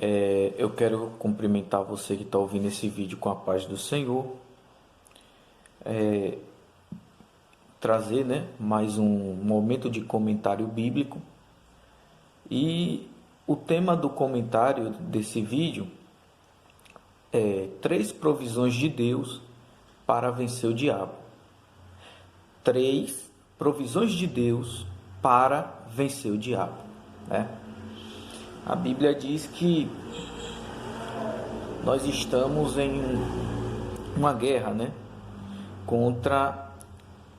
Eu quero cumprimentar você que está ouvindo esse vídeo com a paz do Senhor, trazer, mais um momento de comentário bíblico. E o tema do comentário desse vídeo é 3 provisões de Deus para vencer o diabo. 3 provisões de Deus para vencer o diabo, A Bíblia diz que nós estamos em uma guerra, contra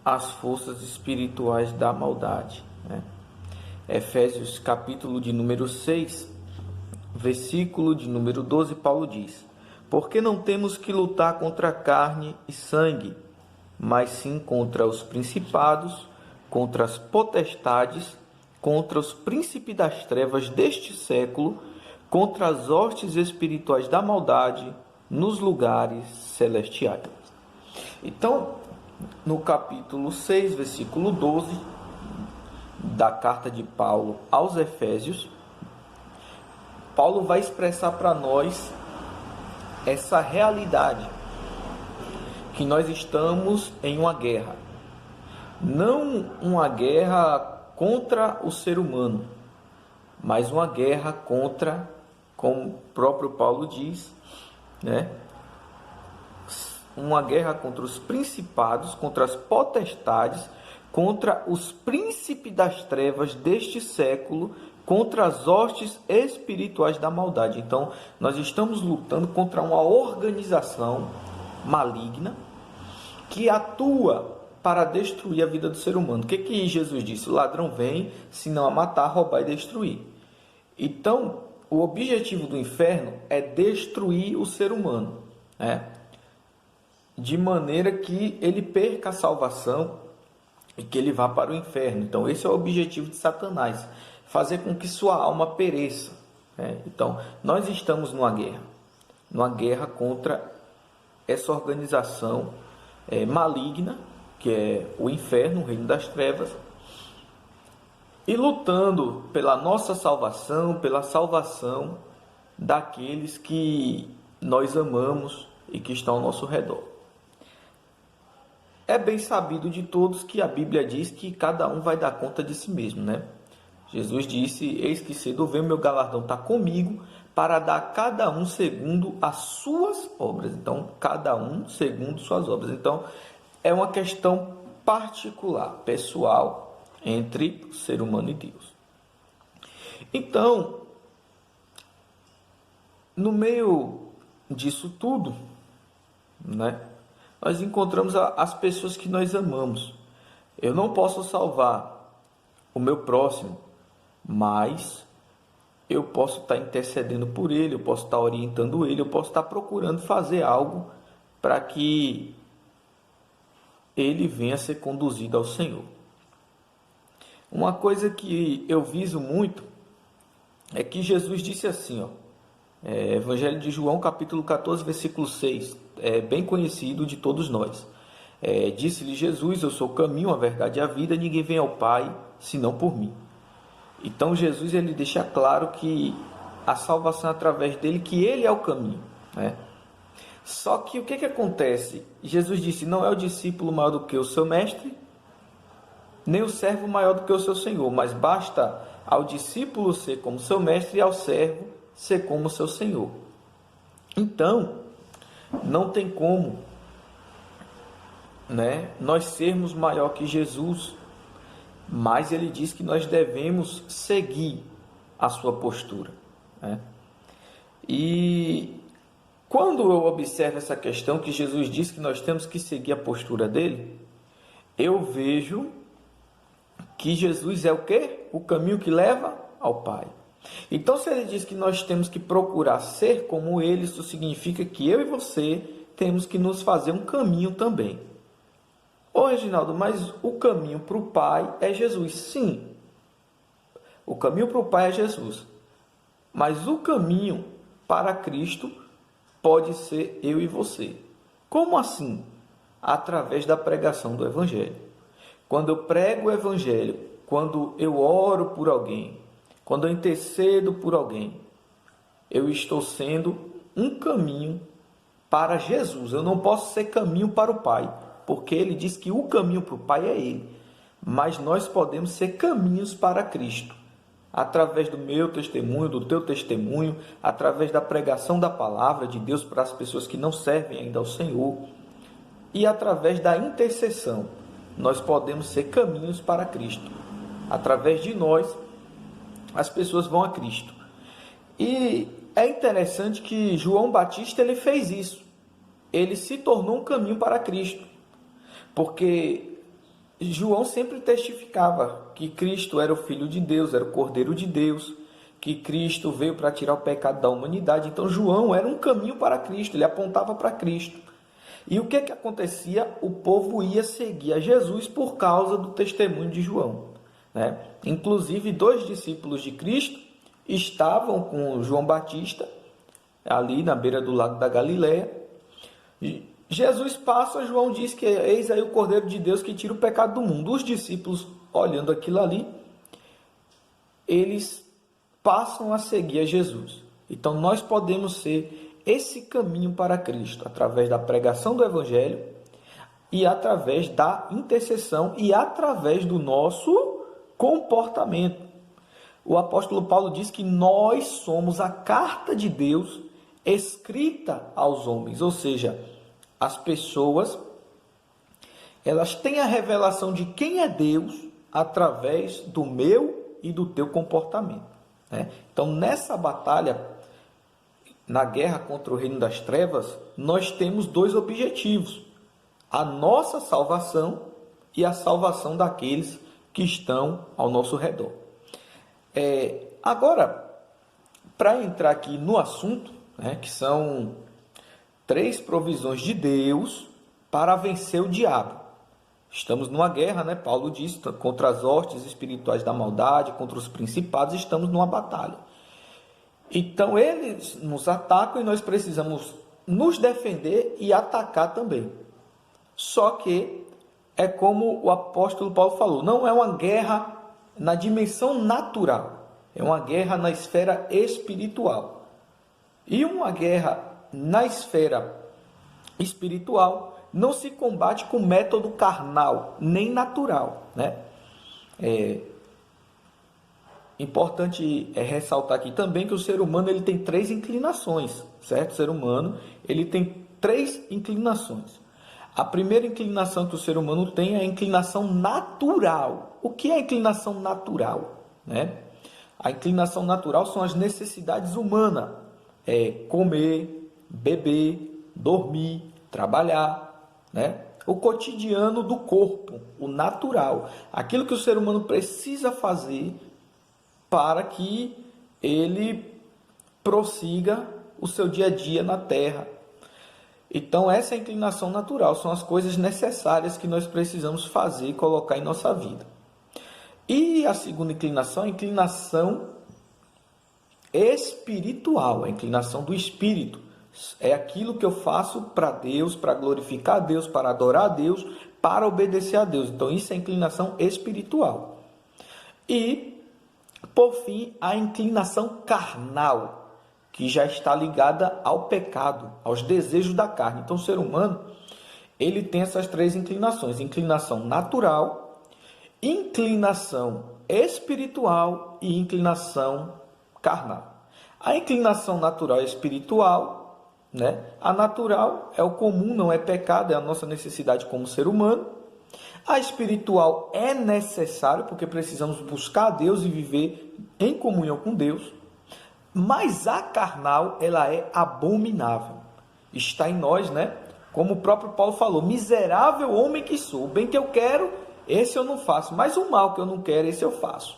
as forças espirituais da maldade, Efésios capítulo de número 6, versículo de número 12, Paulo diz: porque não temos que lutar contra carne e sangue, mas sim contra os principados, contra as potestades, contra os príncipes das trevas deste século, contra as hostes espirituais da maldade nos lugares celestiais. Então, no capítulo 6, versículo 12, da carta de Paulo aos Efésios, Paulo vai expressar para nós essa realidade, que nós estamos em uma guerra. Não uma guerra contra o ser humano, mas uma guerra contra, como o próprio Paulo diz, uma guerra contra os principados, contra as potestades, contra os príncipes das trevas deste século, contra as hostes espirituais da maldade. Então, nós estamos lutando contra uma organização maligna que atua para destruir a vida do ser humano. O que Jesus disse? O ladrão vem, senão a matar, roubar e destruir. Então, o objetivo do inferno é destruir o ser humano, de maneira que ele perca a salvação e que ele vá para o inferno. Então, esse é o objetivo de Satanás, fazer com que sua alma pereça. Então, nós estamos numa guerra contra essa organização maligna, que é o inferno, o reino das trevas, e lutando pela nossa salvação, pela salvação daqueles que nós amamos e que estão ao nosso redor. É bem sabido de todos que a Bíblia diz que cada um vai dar conta de si mesmo, Jesus disse: eis que cedo vem, meu galardão está comigo, para dar a cada um segundo as suas obras. Então, cada um segundo suas obras. Então, é uma questão particular, pessoal, entre o ser humano e Deus. Então, no meio disso tudo, nós encontramos as pessoas que nós amamos. Eu não posso salvar o meu próximo, mas eu posso estar intercedendo por ele, eu posso estar orientando ele, eu posso estar procurando fazer algo para que ele venha a ser conduzido ao Senhor. Uma coisa que eu viso muito é que Jesus disse assim, Evangelho de João, capítulo 14, versículo 6, é bem conhecido de todos nós. Disse-lhe Jesus: eu sou o caminho, a verdade e a vida, ninguém vem ao Pai senão por mim. Então Jesus ele deixa claro que a salvação é através dele, que ele é o caminho, Só que o que acontece? Jesus disse: não é o discípulo maior do que o seu mestre, nem o servo maior do que o seu senhor, mas basta ao discípulo ser como seu mestre e ao servo ser como seu senhor. Então, não tem como nós sermos maior que Jesus, mas ele diz que nós devemos seguir a sua postura. E quando eu observo essa questão, que Jesus diz que nós temos que seguir a postura dele, eu vejo que Jesus é o quê? O caminho que leva ao Pai. Então, se ele diz que nós temos que procurar ser como ele, isso significa que eu e você temos que nos fazer um caminho também. Ô Reginaldo, mas o caminho para o Pai é Jesus. Sim, o caminho para o Pai é Jesus. Mas o caminho para Cristo pode ser eu e você. Como assim? Através da pregação do Evangelho. Quando eu prego o Evangelho, quando eu oro por alguém, quando eu intercedo por alguém, eu estou sendo um caminho para Jesus. Eu não posso ser caminho para o Pai, porque ele diz que o caminho para o Pai é ele. Mas nós podemos ser caminhos para Cristo, através do meu testemunho, do teu testemunho, através da pregação da palavra de Deus para as pessoas que não servem ainda ao Senhor, e através da intercessão, nós podemos ser caminhos para Cristo. Através de nós, as pessoas vão a Cristo. E é interessante que João Batista ele fez isso. Ele se tornou um caminho para Cristo, porque João sempre testificava que Cristo era o Filho de Deus, era o Cordeiro de Deus, que Cristo veio para tirar o pecado da humanidade. Então João era um caminho para Cristo, ele apontava para Cristo. E o que acontecia? O povo ia seguir a Jesus por causa do testemunho de João, né? Inclusive, 2 discípulos de Cristo estavam com João Batista, ali na beira do lago da Galileia. Jesus passa, João diz que eis aí o Cordeiro de Deus que tira o pecado do mundo. Os discípulos, olhando aquilo ali, eles passam a seguir a Jesus. Então, nós podemos ser esse caminho para Cristo, através da pregação do Evangelho, e através da intercessão, e através do nosso comportamento. O apóstolo Paulo diz que nós somos a carta de Deus escrita aos homens, ou seja, as pessoas, elas têm a revelação de quem é Deus através do meu e do teu comportamento, né? Então, nessa batalha, na guerra contra o reino das trevas, nós temos 2 objetivos: a nossa salvação e a salvação daqueles que estão ao nosso redor. Agora, para entrar aqui no assunto, né, que são 3 provisões de Deus para vencer o diabo. Estamos numa guerra, né? Paulo diz, contra as hostes espirituais da maldade, contra os principados, estamos numa batalha. Então, eles nos atacam e nós precisamos nos defender e atacar também. Só que é como o apóstolo Paulo falou, não é uma guerra na dimensão natural, é uma guerra na esfera espiritual. E uma guerra na esfera espiritual não se combate com método carnal, nem natural, né? Importante ressaltar aqui também que o ser humano ele tem 3 inclinações, certo? O ser humano ele tem 3 inclinações. A primeira inclinação que o ser humano tem é a inclinação natural. O que é a inclinação natural, né? A inclinação natural são as necessidades humanas. Comer, beber, dormir, trabalhar, né? O cotidiano do corpo, o natural. Aquilo que o ser humano precisa fazer para que ele prossiga o seu dia a dia na Terra. Então, essa é a inclinação natural, são as coisas necessárias que nós precisamos fazer e colocar em nossa vida. E a segunda inclinação é a inclinação espiritual, a inclinação do espírito. É aquilo que eu faço para Deus, para glorificar a Deus, para adorar a Deus, para obedecer a Deus. Então, isso é a inclinação espiritual. E, por fim, a inclinação carnal, que já está ligada ao pecado, aos desejos da carne. Então, o ser humano, ele tem essas 3 inclinações: inclinação natural, inclinação espiritual e inclinação carnal. A inclinação natural e espiritual, né? A natural é o comum, não é pecado, é a nossa necessidade como ser humano. A espiritual é necessário, porque precisamos buscar a Deus e viver em comunhão com Deus. Mas a carnal, ela é abominável. Está em nós, né? Como o próprio Paulo falou, miserável homem que sou. O bem que eu quero, esse eu não faço. Mas o mal que eu não quero, esse eu faço.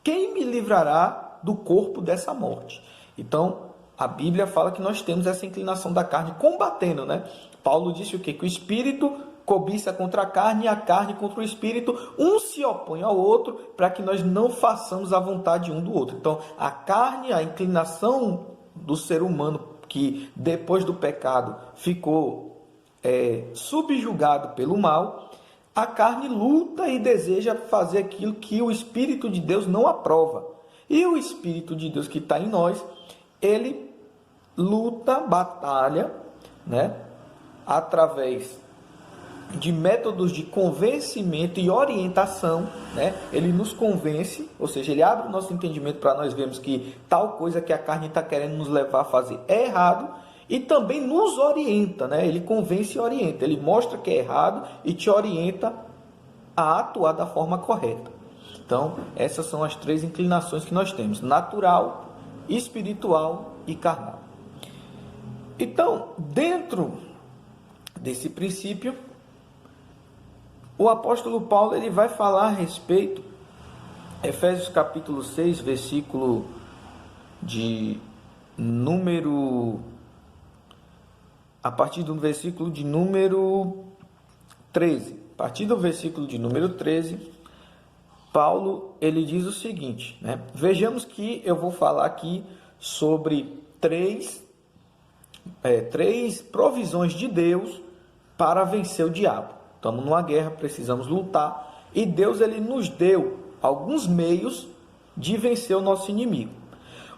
Quem me livrará do corpo dessa morte? Então, a Bíblia fala que nós temos essa inclinação da carne combatendo, né? Paulo disse o quê? Que o espírito cobiça contra a carne e a carne contra o espírito, um se opõe ao outro para que nós não façamos a vontade um do outro. Então, a carne, a inclinação do ser humano que depois do pecado ficou subjugado pelo mal, a carne luta e deseja fazer aquilo que o Espírito de Deus não aprova. E o Espírito de Deus que está em nós, ele luta, batalha, né, através de métodos de convencimento e orientação, né? Ele nos convence, ou seja, ele abre o nosso entendimento para nós vermos que tal coisa que a carne está querendo nos levar a fazer é errado, e também nos orienta, né? Ele convence e orienta, ele mostra que é errado e te orienta a atuar da forma correta. Então, essas são as 3 inclinações que nós temos: natural, espiritual e carnal. Então, dentro desse princípio, o apóstolo Paulo ele vai falar a respeito, Efésios capítulo 6, versículo de número, a partir do versículo de número 13. A partir do versículo de número 13, Paulo ele diz o seguinte, né? Vejamos que eu vou falar aqui sobre três provisões de Deus para vencer o diabo. Estamos numa guerra, precisamos lutar, e Deus ele nos deu alguns meios de vencer o nosso inimigo.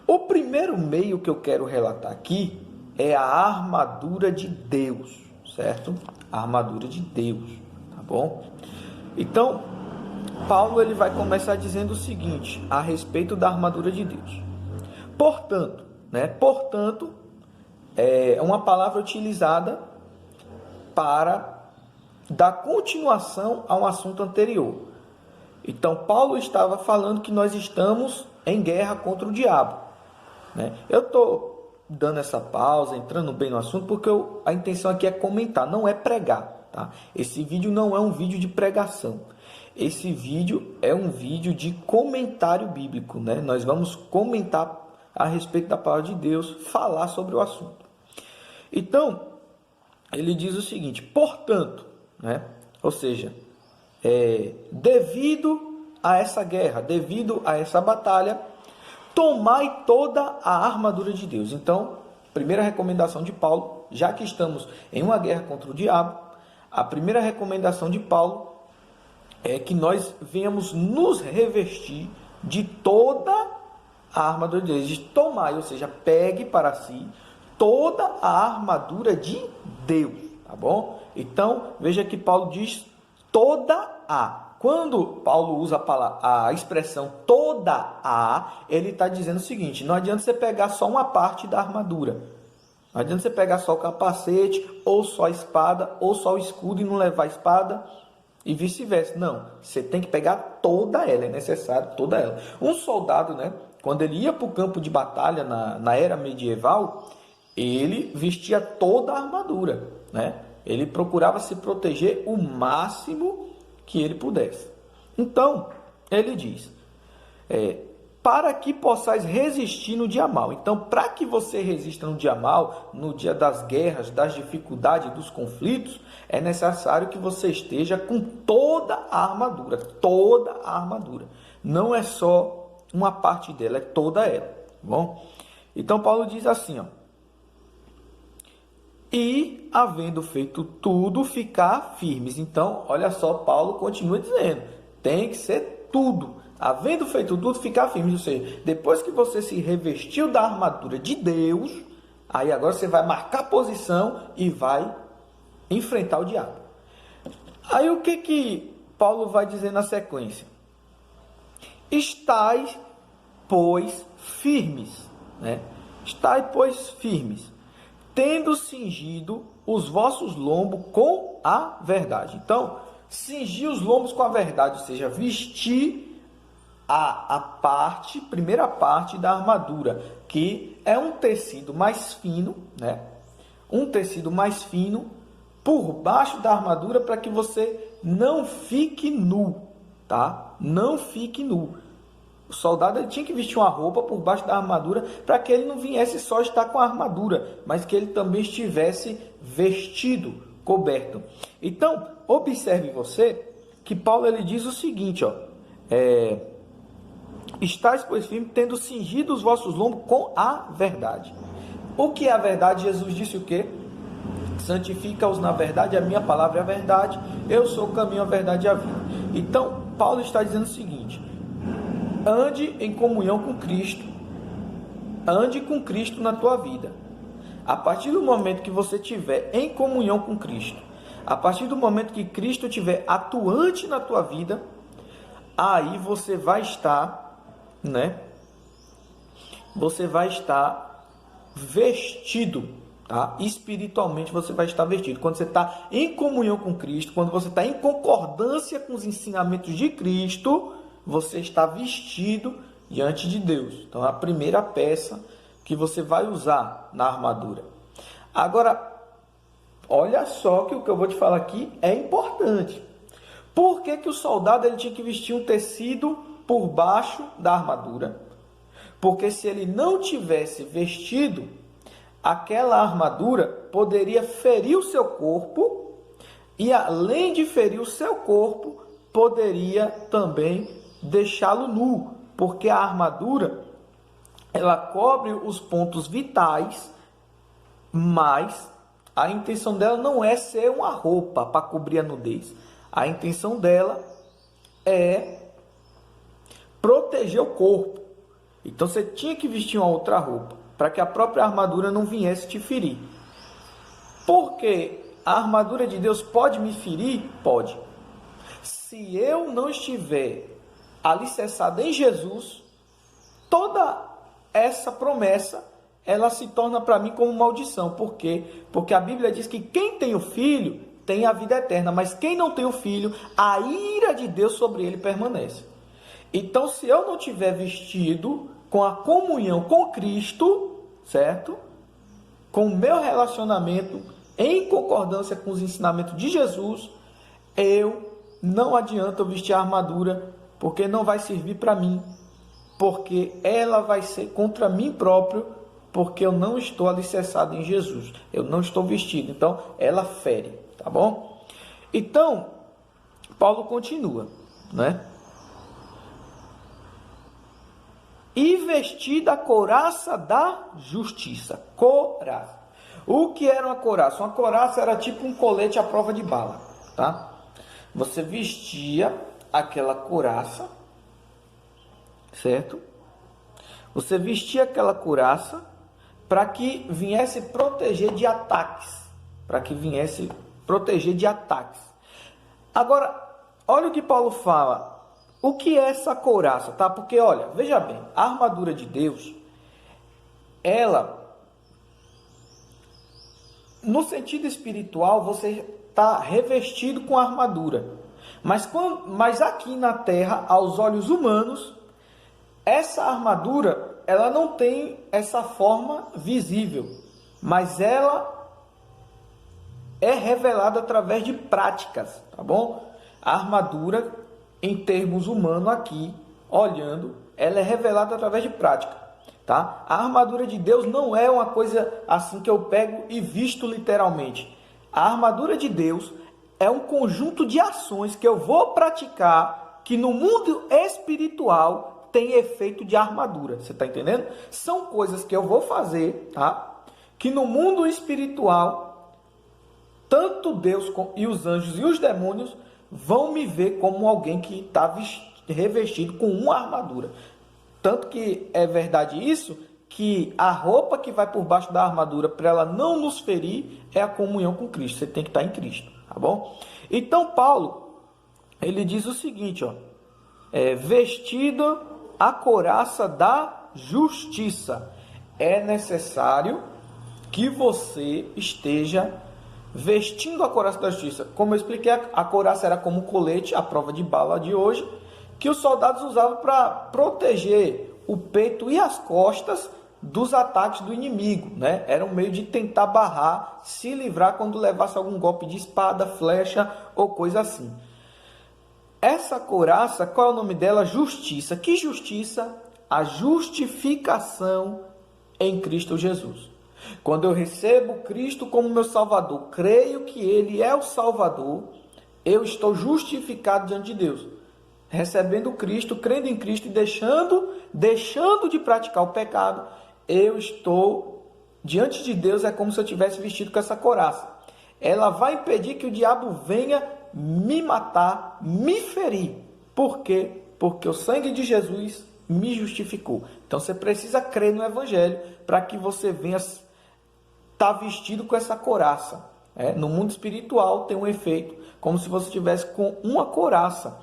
O primeiro meio que eu quero relatar aqui é a armadura de Deus, certo? A armadura de Deus, tá bom? Então, Paulo ele vai começar dizendo o seguinte a respeito da armadura de Deus. Portanto, né? Portanto, é uma palavra utilizada para dar continuação a um assunto anterior. Então, Paulo estava falando que nós estamos em guerra contra o diabo, né? Eu estou dando essa pausa, entrando bem no assunto, porque a intenção aqui é comentar, não é pregar, tá? Esse vídeo não é um vídeo de pregação. Esse vídeo é um vídeo de comentário bíblico, né? Nós vamos comentar a respeito da palavra de Deus, falar sobre o assunto. Então, ele diz o seguinte: portanto, né? Ou seja, devido a essa guerra, devido a essa batalha, tomai toda a armadura de Deus. Então, primeira recomendação de Paulo, já que estamos em uma guerra contra o diabo, a primeira recomendação de Paulo é que nós venhamos nos revestir de toda a armadura de Deus, de tomar, ou seja, pegue para si toda a armadura de Deus, tá bom? Então, veja que Paulo diz toda a. Quando Paulo usa a expressão toda a, ele está dizendo o seguinte: não adianta você pegar só uma parte da armadura. Não adianta você pegar só o capacete, ou só a espada, ou só o escudo e não levar a espada, e vice-versa. Não, você tem que pegar toda ela, é necessário toda ela. Um soldado, né, quando ele ia para o campo de batalha na era medieval, ele vestia toda a armadura, né? Ele procurava se proteger o máximo que ele pudesse. Então, ele diz, para que possais resistir no dia mal. Então, para que você resista no dia mal, no dia das guerras, das dificuldades, dos conflitos, é necessário que você esteja com toda a armadura. Toda a armadura. Não é só uma parte dela, é toda ela. Tá bom? Então, Paulo diz assim, ó: e, havendo feito tudo, ficar firmes. Então, olha só, Paulo continua dizendo, tem que ser tudo. Havendo feito tudo, ficar firmes. Ou seja, depois que você se revestiu da armadura de Deus, aí agora você vai marcar posição e vai enfrentar o diabo. Aí o que Paulo vai dizer na sequência? Estais, pois, firmes, né? Estais, pois, firmes, tendo cingido os vossos lombos com a verdade. Então, cingir os lombos com a verdade, ou seja, vestir a primeira parte da armadura, que é um tecido mais fino, né? Um tecido mais fino por baixo da armadura, para que você não fique nu, tá? Não fique nu. O soldado ele tinha que vestir uma roupa por baixo da armadura, para que ele não viesse só estar com a armadura, mas que ele também estivesse vestido, coberto. Então, observe você que Paulo ele diz o seguinte, ó: estais, pois, firmes, tendo cingido os vossos lombos com a verdade. O que é a verdade? Jesus disse o quê? Santifica-os na verdade, a minha palavra é a verdade, eu sou o caminho, a verdade e a vida. Então, Paulo está dizendo o seguinte: ande em comunhão com Cristo, ande com Cristo na tua vida. A partir do momento que você estiver em comunhão com Cristo, a partir do momento que Cristo estiver atuante na tua vida, aí você vai estar, né? Você vai estar vestido, tá? Espiritualmente você vai estar vestido. Quando você está em comunhão com Cristo, quando você está em concordância com os ensinamentos de Cristo, você está vestido diante de Deus. Então, é a primeira peça que você vai usar na armadura. Agora, olha só que o que eu vou te falar aqui é importante. Por que que o soldado ele tinha que vestir um tecido por baixo da armadura? Porque se ele não tivesse vestido, aquela armadura poderia ferir o seu corpo e, além de ferir o seu corpo, poderia também deixá-lo nu, porque a armadura ela cobre os pontos vitais, mas a intenção dela não é ser uma roupa para cobrir a nudez. A intenção dela é proteger o corpo. Então você tinha que vestir uma outra roupa, para que a própria armadura não viesse te ferir. Porque a armadura de Deus pode me ferir? Pode. Se eu não estiver alicerçado em Jesus, toda essa promessa, ela se torna para mim como maldição. Por quê? Porque a Bíblia diz que quem tem o Filho tem a vida eterna, mas quem não tem o Filho, a ira de Deus sobre ele permanece. Então, se eu não tiver vestido com a comunhão com Cristo, certo? Com o meu relacionamento em concordância com os ensinamentos de Jesus, não adianta eu vestir a armadura, porque não vai servir para mim, porque ela vai ser contra mim próprio, porque eu não estou alicerçado em Jesus, eu não estou vestido, então ela fere, tá bom? Então, Paulo continua, né? E vestida a couraça da justiça. Couraça. O que era uma couraça? Uma couraça era tipo um colete à prova de bala, tá? Você vestia aquela couraça, certo? Você vestia aquela couraça para que viesse proteger de ataques. Para que viesse proteger de ataques. Agora, olha o que Paulo fala. O que é essa couraça, tá? Porque, olha, veja bem, a armadura de Deus, ela, no sentido espiritual, você está revestido com a armadura. Mas aqui na terra, aos olhos humanos, essa armadura, ela não tem essa forma visível, mas ela é revelada através de práticas, tá bom? A armadura, em termos humanos aqui, olhando, ela é revelada através de prática, tá? A armadura de Deus não é uma coisa assim que eu pego e visto literalmente. A armadura de Deus é um conjunto de ações que eu vou praticar, que no mundo espiritual tem efeito de armadura. Você está entendendo? São coisas que eu vou fazer, tá? Que no mundo espiritual, tanto Deus e os anjos e os demônios vão me ver como alguém que está revestido com uma armadura. Tanto que é verdade isso, que a roupa que vai por baixo da armadura, para ela não nos ferir, é a comunhão com Cristo. Você tem que estar em Cristo, tá bom? Então, Paulo, ele diz o seguinte, ó, vestido a couraça da justiça. É necessário que você esteja vestindo a couraça da justiça. Como eu expliquei, a couraça era como colete, a prova de bala de hoje, que os soldados usavam para proteger o peito e as costas dos ataques do inimigo, né? Era um meio de tentar barrar, se livrar quando levasse algum golpe de espada, flecha ou coisa assim. Essa couraça, qual é o nome dela? Justiça. Que justiça? A justificação em Cristo Jesus. Quando eu recebo Cristo como meu Salvador, creio que Ele é o Salvador, eu estou justificado diante de Deus. Recebendo Cristo, crendo em Cristo e deixando de praticar o pecado, eu estou diante de Deus, é como se eu tivesse vestido com essa couraça. Ela vai impedir que o diabo venha me matar, me ferir. Por quê? Porque o sangue de Jesus me justificou. Então você precisa crer no Evangelho para que você venha estar vestido com essa couraça. No mundo espiritual tem um efeito como se você estivesse com uma couraça,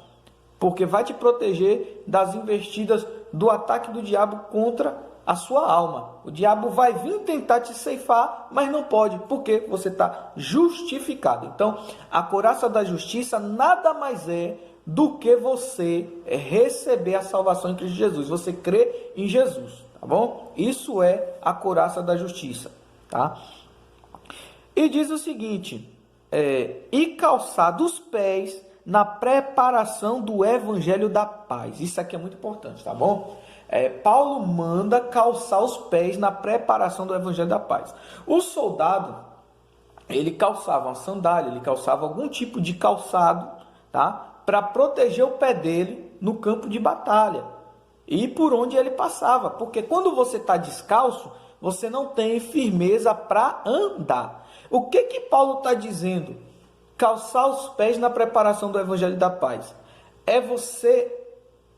porque vai te proteger das investidas do ataque do diabo contra a sua alma. O diabo vai vir tentar te ceifar, mas não pode, porque você está justificado. Então, a couraça da justiça nada mais é do que você receber a salvação em Cristo Jesus. Você crê em Jesus, tá bom? Isso é a couraça da justiça, tá? E diz o seguinte, e calçar os pés na preparação do evangelho da paz. Isso aqui é muito importante, tá bom? Paulo manda calçar os pés na preparação do evangelho da paz. O soldado, ele calçava uma sandália, ele calçava algum tipo de calçado, tá? Para proteger o pé dele no campo de batalha e por onde ele passava. Porque quando você está descalço, você não tem firmeza para andar. O que Paulo está dizendo? Calçar os pés na preparação do evangelho da paz. É você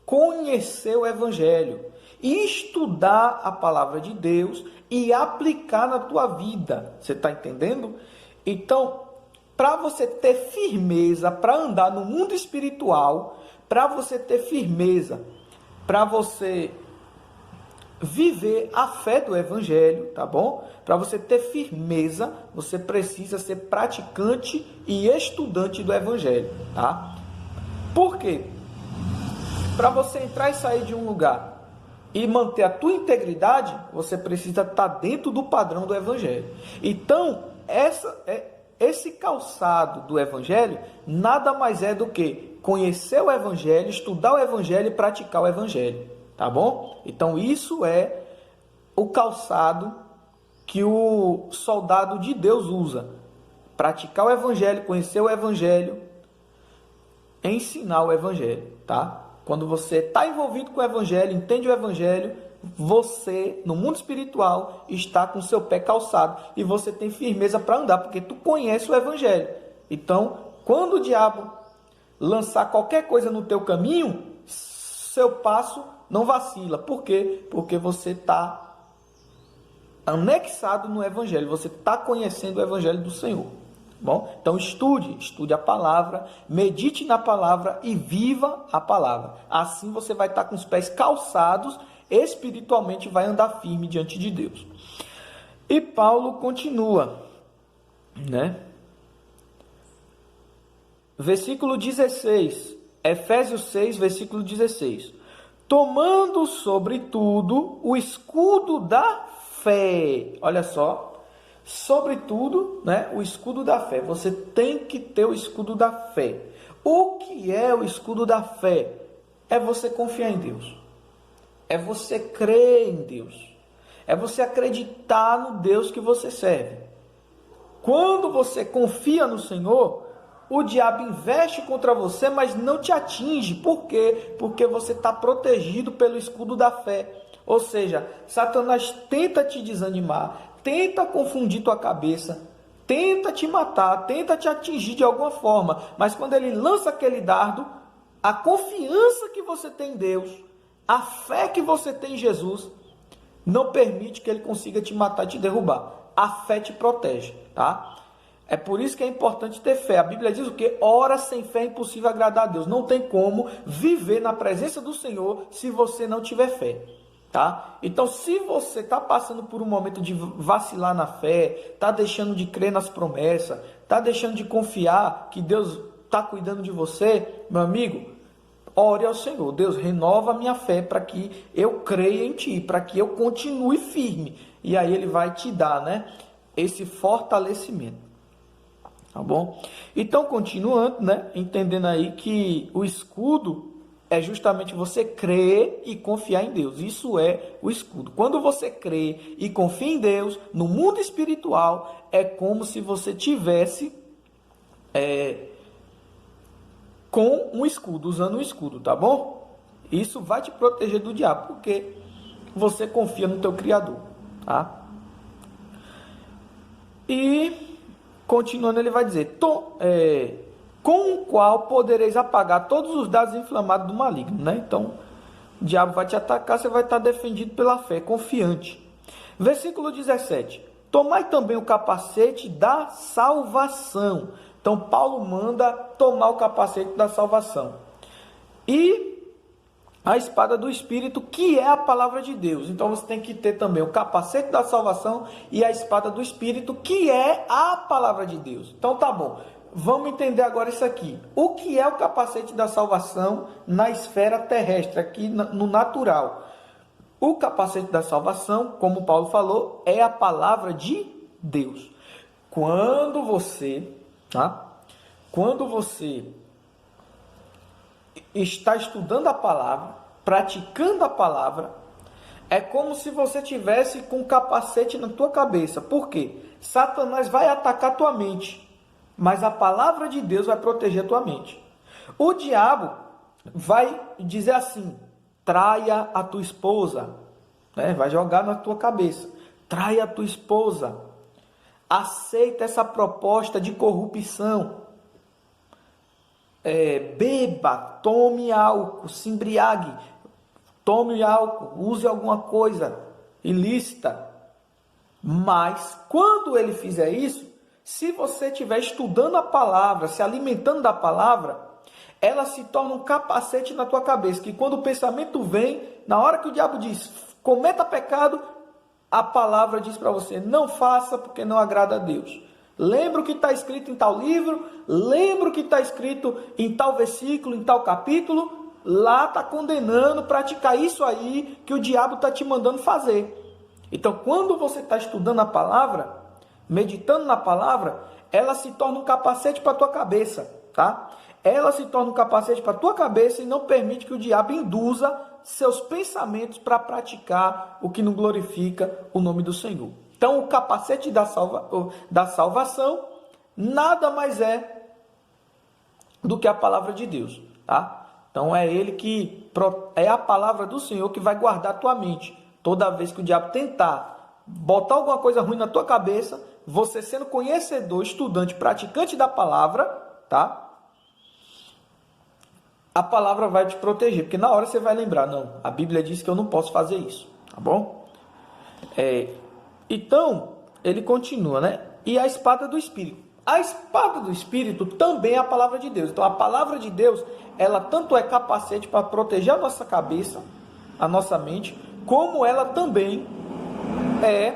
conhecer o evangelho, estudar a palavra de Deus e aplicar na tua vida. Você está entendendo? Então, para você ter firmeza, para andar no mundo espiritual, para você ter firmeza, para você viver a fé do evangelho, tá bom? Para você ter firmeza, você precisa ser praticante e estudante do evangelho, tá? Por quê? Para você entrar e sair de um lugar e manter a tua integridade, você precisa estar dentro do padrão do evangelho. Então, esse calçado do evangelho nada mais é do que conhecer o evangelho, estudar o evangelho e praticar o evangelho, tá bom? Então isso é o calçado que o soldado de Deus usa: praticar o evangelho, conhecer o evangelho, ensinar o evangelho, tá? Quando você está envolvido com o evangelho, entende o evangelho, você, no mundo espiritual, está com o seu pé calçado e você tem firmeza para andar, porque tu conhece o evangelho. Então, quando o diabo lançar qualquer coisa no teu caminho, seu passo não vacila. Por quê? Porque você está anexado no evangelho, você está conhecendo o evangelho do Senhor. Bom, então estude a palavra, medite na palavra e viva a palavra. Assim você vai estar com os pés calçados, espiritualmente vai andar firme diante de Deus. E Paulo continua, né? Versículo 16, Efésios 6, versículo 16. Tomando sobretudo o escudo da fé. Olha só. Sobretudo, né, o escudo da fé. Você tem que ter o escudo da fé. O que é o escudo da fé? É você confiar em Deus. É você crer em Deus. É você acreditar no Deus que você serve. Quando você confia no Senhor, o diabo investe contra você, mas não te atinge. Por quê? Porque você está protegido pelo escudo da fé. Ou seja, Satanás tenta te desanimar, tenta confundir tua cabeça, tenta te matar, tenta te atingir de alguma forma. Mas quando ele lança aquele dardo, a confiança que você tem em Deus, a fé que você tem em Jesus, não permite que ele consiga te matar e te derrubar. A fé te protege, tá? É por isso que é importante ter fé. A Bíblia diz o quê? Ora, sem fé é impossível agradar a Deus. Não tem como viver na presença do Senhor se você não tiver fé. Tá? Então, se você está passando por um momento de vacilar na fé, está deixando de crer nas promessas, está deixando de confiar que Deus está cuidando de você, meu amigo, ore ao Senhor. Deus, renova a minha fé para que eu creia em Ti, para que eu continue firme. E aí Ele vai te dar, né, esse fortalecimento. Tá bom? Então, continuando, né, entendendo aí que o escudo é justamente você crer e confiar em Deus. Isso é o escudo. Quando você crê e confia em Deus, no mundo espiritual, é como se você tivesse com um escudo, usando um escudo, tá bom? Isso vai te proteger do diabo, porque você confia no teu Criador, tá? E, continuando, ele vai dizer... com o qual podereis apagar todos os dados inflamados do maligno, né? Então, O diabo vai te atacar, você vai estar defendido pela fé, confiante. Versículo 17. Tomai também o capacete da salvação. Então, Paulo manda tomar o capacete da salvação. E a espada do Espírito, que é a palavra de Deus. Então, você tem que ter também o capacete da salvação e a espada do Espírito, que é a palavra de Deus. Então, tá bom. Vamos entender agora isso aqui. O que é o capacete da salvação na esfera terrestre, aqui no natural? O capacete da salvação, como Paulo falou, é a palavra de Deus. Quando você está estudando a palavra, praticando a palavra, é como se você tivesse com um capacete na tua cabeça. Por quê? Satanás vai atacar a tua mente, mas a palavra de Deus vai proteger a tua mente. O diabo vai dizer assim: traia a tua esposa, né? Vai jogar na tua cabeça: traia a tua esposa, aceita essa proposta de corrupção, beba, tome álcool, se embriague, tome álcool, use alguma coisa ilícita. Mas quando ele fizer isso, se você estiver estudando a palavra, se alimentando da palavra, ela se torna um capacete na tua cabeça, que quando o pensamento vem, na hora que o diabo diz, cometa pecado, a palavra diz para você: não faça, porque não agrada a Deus. Lembra o que está escrito em tal livro, lembra o que está escrito em tal versículo, em tal capítulo, lá está condenando praticar isso aí que o diabo está te mandando fazer. Então, quando você está estudando a palavra, meditando na palavra, ela se torna um capacete para a tua cabeça, tá? Ela se torna um capacete para a tua cabeça e não permite que o diabo induza seus pensamentos para praticar o que não glorifica o nome do Senhor. Então, o capacete da salvação nada mais é do que a palavra de Deus, tá? Então, é a palavra do Senhor que vai guardar a tua mente. Toda vez que o diabo tentar botar alguma coisa ruim na tua cabeça, você sendo conhecedor, estudante, praticante da palavra, tá? A palavra vai te proteger, porque na hora você vai lembrar: não, a Bíblia diz que eu não posso fazer isso, tá bom? Então, ele continua, né? E a espada do Espírito. A espada do Espírito também é a palavra de Deus. Então, a palavra de Deus, ela tanto é capacete para proteger a nossa cabeça, a nossa mente, como ela também é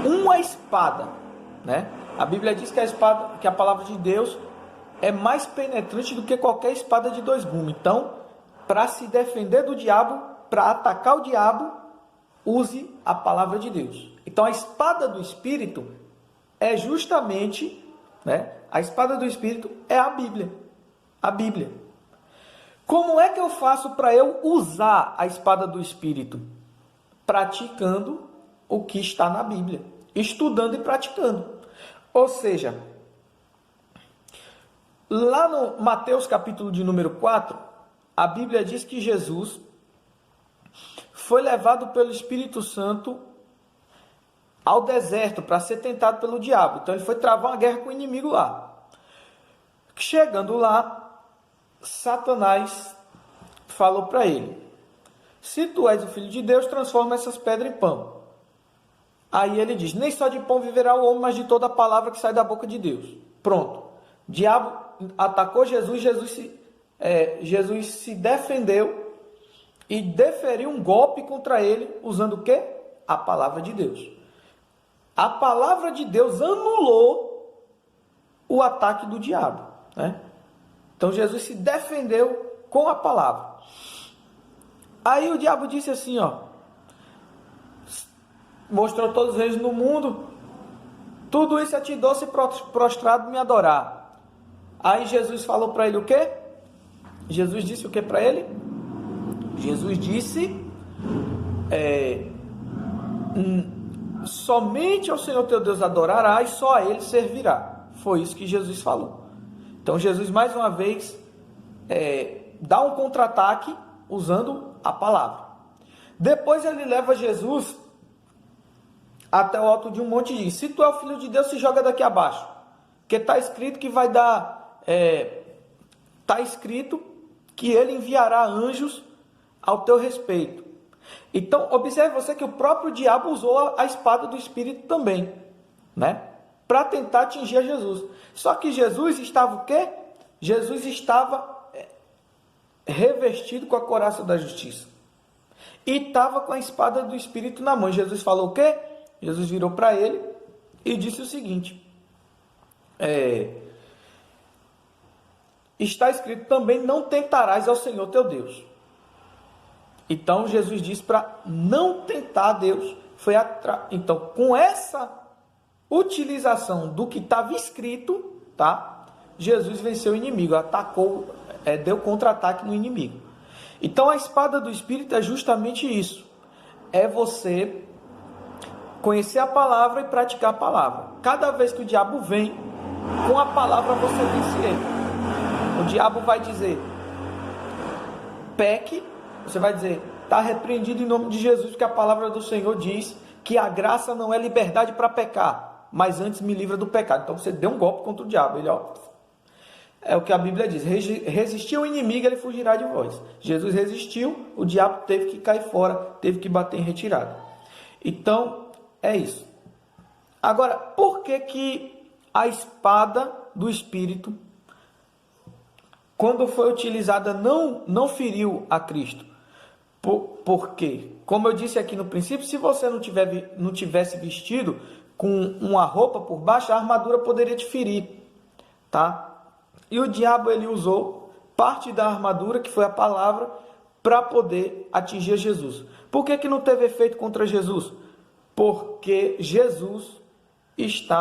uma espada, né? A Bíblia diz que a palavra de Deus é mais penetrante do que qualquer espada de dois gumes. Então, para se defender do diabo, para atacar o diabo, use a palavra de Deus. Então, a espada do Espírito é justamente, né? A espada do Espírito é a Bíblia. A Bíblia. Como é que eu faço para eu usar a espada do Espírito? Praticando o que está na Bíblia. Estudando e praticando. Ou seja, lá no Mateus capítulo de número 4, a Bíblia diz que Jesus foi levado pelo Espírito Santo ao deserto para ser tentado pelo diabo. Então ele foi travar uma guerra com o inimigo lá. Chegando lá, Satanás falou para ele: se tu és o Filho de Deus, transforma essas pedras em pão. Aí ele diz: nem só de pão viverá o homem, mas de toda a palavra que sai da boca de Deus. Pronto. O diabo atacou Jesus, Jesus se defendeu e deferiu um golpe contra ele, usando o quê? A palavra de Deus. A palavra de Deus anulou o ataque do diabo, né? Então Jesus se defendeu com a palavra. Aí o diabo disse assim, mostrou todos os reis no mundo, tudo isso eu te dou se prostrado me adorar. Aí Jesus falou para ele o quê? Jesus disse o que para ele? Jesus disse: somente ao Senhor teu Deus adorarás, só a Ele servirá. Foi isso que Jesus falou. Então Jesus mais uma vez dá um contra-ataque usando a palavra. Depois ele leva Jesus até o alto de um monte e diz: se tu é o Filho de Deus, se joga daqui abaixo, porque está escrito que vai dar, está escrito que ele enviará anjos ao teu respeito. Então, observe você que o próprio diabo usou a espada do Espírito também, né? Para tentar atingir a Jesus. Só que Jesus estava o quê? Jesus estava revestido com a couraça da justiça. E estava com a espada do Espírito na mão. Jesus falou o quê? Jesus virou para ele e disse o seguinte: está escrito também, não tentarás ao Senhor teu Deus. Então Jesus disse para não tentar a Deus. Então, com essa utilização do que estava escrito, tá? Jesus venceu o inimigo, atacou, deu contra-ataque no inimigo. Então a espada do Espírito é justamente isso. É você conhecer a palavra e praticar a palavra. Cada vez que o diabo vem, com a palavra você vence ele. O diabo vai dizer, peque, você vai dizer, está repreendido em nome de Jesus, porque a palavra do Senhor diz que a graça não é liberdade para pecar, mas antes me livra do pecado. Então você deu um golpe contra o diabo. Ele, é o que a Bíblia diz, resistir ao inimigo, ele fugirá de vós. Jesus resistiu, o diabo teve que cair fora, teve que bater em retirada. Então, é isso. Agora, por que a espada do Espírito, quando foi utilizada, não feriu a Cristo? Porque, como eu disse aqui no princípio, se você não tivesse vestido com uma roupa por baixo, a armadura poderia te ferir, tá? E o diabo, ele usou parte da armadura, que foi a palavra, para poder atingir Jesus. Por que não teve efeito contra Jesus? Porque Jesus está...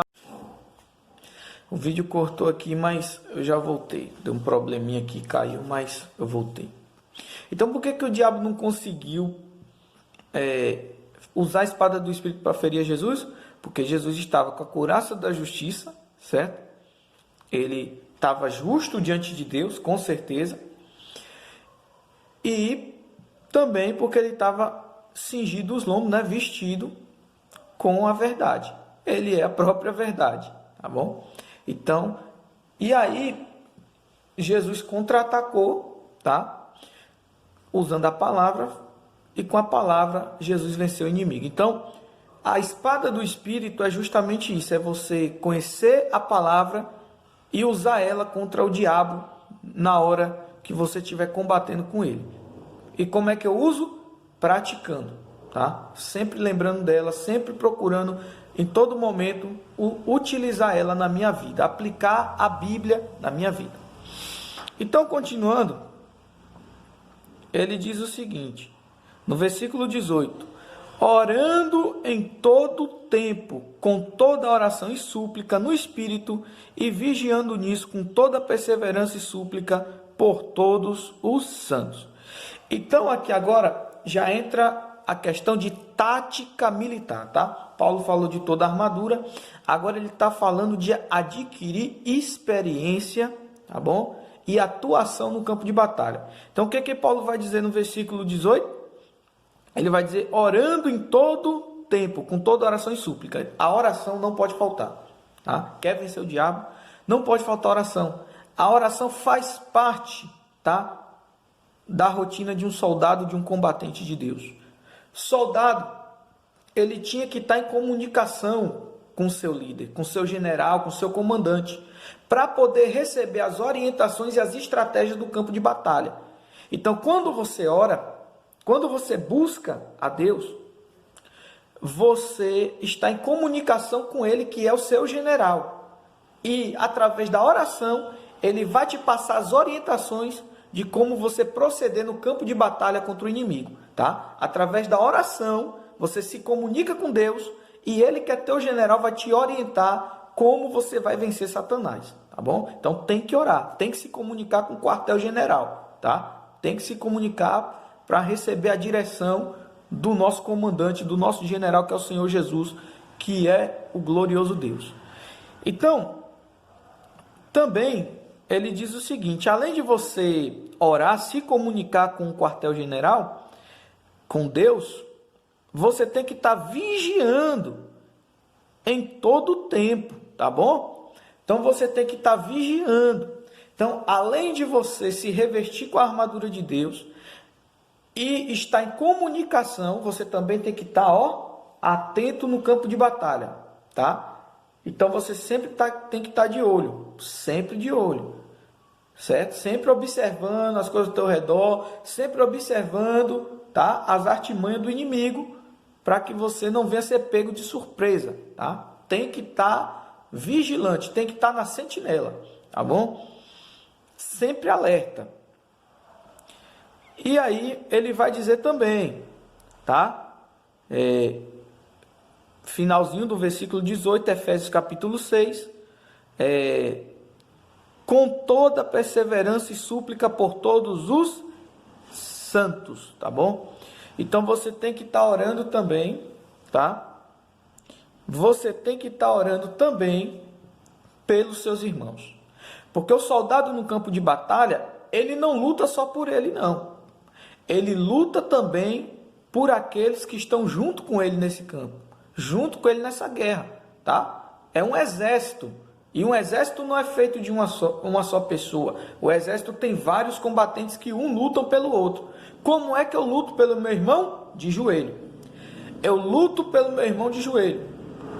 O vídeo cortou aqui, mas eu já voltei. Deu um probleminha aqui, caiu, mas eu voltei. Então, por que o diabo não conseguiu usar a espada do Espírito para ferir a Jesus? Porque Jesus estava com a couraça da justiça, certo? Ele estava justo diante de Deus, com certeza. E também porque ele estava cingido os lombos, né? Vestido com a verdade. Ele é a própria verdade, tá bom? Então, e aí, Jesus contra-atacou, tá? Usando a palavra, e com a palavra, Jesus venceu o inimigo. Então, a espada do Espírito é justamente isso, é você conhecer a palavra e usar ela contra o diabo na hora que você estiver combatendo com ele. E como é que eu uso? Praticando, tá? Sempre lembrando dela, sempre procurando, em todo momento, utilizar ela na minha vida, aplicar a Bíblia na minha vida. Então, continuando, ele diz o seguinte, no versículo 18, orando em todo tempo, com toda oração e súplica no Espírito, e vigiando nisso com toda perseverança e súplica por todos os santos. Então, aqui agora já entra a questão de tática militar, tá? Paulo falou de toda a armadura, agora ele está falando de adquirir experiência, tá bom? E atuação no campo de batalha. Então, o que Paulo vai dizer no versículo 18? Ele vai dizer, orando em todo tempo, com toda oração e súplica. A oração não pode faltar, tá? Quer vencer o diabo? Não pode faltar oração. A oração faz parte, tá? Da rotina de um soldado, de um combatente de Deus. Soldado, ele tinha que estar em comunicação com seu líder, com seu general, com seu comandante, para poder receber as orientações e as estratégias do campo de batalha. Então, quando você ora, quando você busca a Deus, você está em comunicação com Ele, que é o seu general. E, através da oração, Ele vai te passar as orientações de como você proceder no campo de batalha contra o inimigo, tá? Através da oração, você se comunica com Deus e Ele, que é teu general, vai te orientar como você vai vencer Satanás, tá bom? Então, tem que orar, tem que se comunicar com o quartel-general, tá? Tem que se comunicar para receber a direção do nosso comandante, do nosso general, que é o Senhor Jesus, que é o glorioso Deus. Então, também ele diz o seguinte, além de você orar, se comunicar com o quartel-general, com Deus, você tem que estar vigiando em todo o tempo, tá bom? Então, você tem que estar vigiando. Então, além de você se revestir com a armadura de Deus, e está em comunicação, você também tem que estar, atento no campo de batalha, tá? Então você sempre tem que estar de olho, sempre de olho, certo? Sempre observando as coisas ao teu redor, sempre observando, tá? As artimanhas do inimigo, para que você não venha ser pego de surpresa, tá? Tem que estar vigilante, tem que estar na sentinela, tá bom? Sempre alerta. E aí ele vai dizer também, tá? Finalzinho do versículo 18, Efésios capítulo 6, com toda perseverança e súplica por todos os santos, tá bom? Então você tem que estar orando também, tá? Você tem que estar orando também pelos seus irmãos. Porque o soldado no campo de batalha, ele não luta só por ele, não. Ele luta também por aqueles que estão junto com ele nesse campo, junto com ele nessa guerra, tá? É um exército. E um exército não é feito de uma só pessoa. O exército tem vários combatentes que um lutam pelo outro. Como é que eu luto pelo meu irmão? De joelho. Eu luto pelo meu irmão de joelho,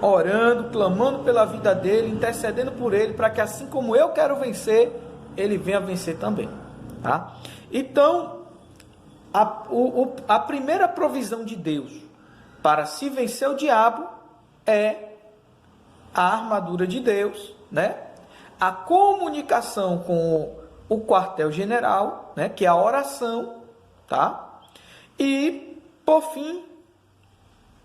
orando, clamando pela vida dele, intercedendo por ele, para que assim como eu quero vencer, ele venha vencer também, tá? Então, a primeira provisão de Deus para se vencer o diabo é a armadura de Deus, né? A comunicação com o quartel-general, né? Que é a oração, tá? E, por fim,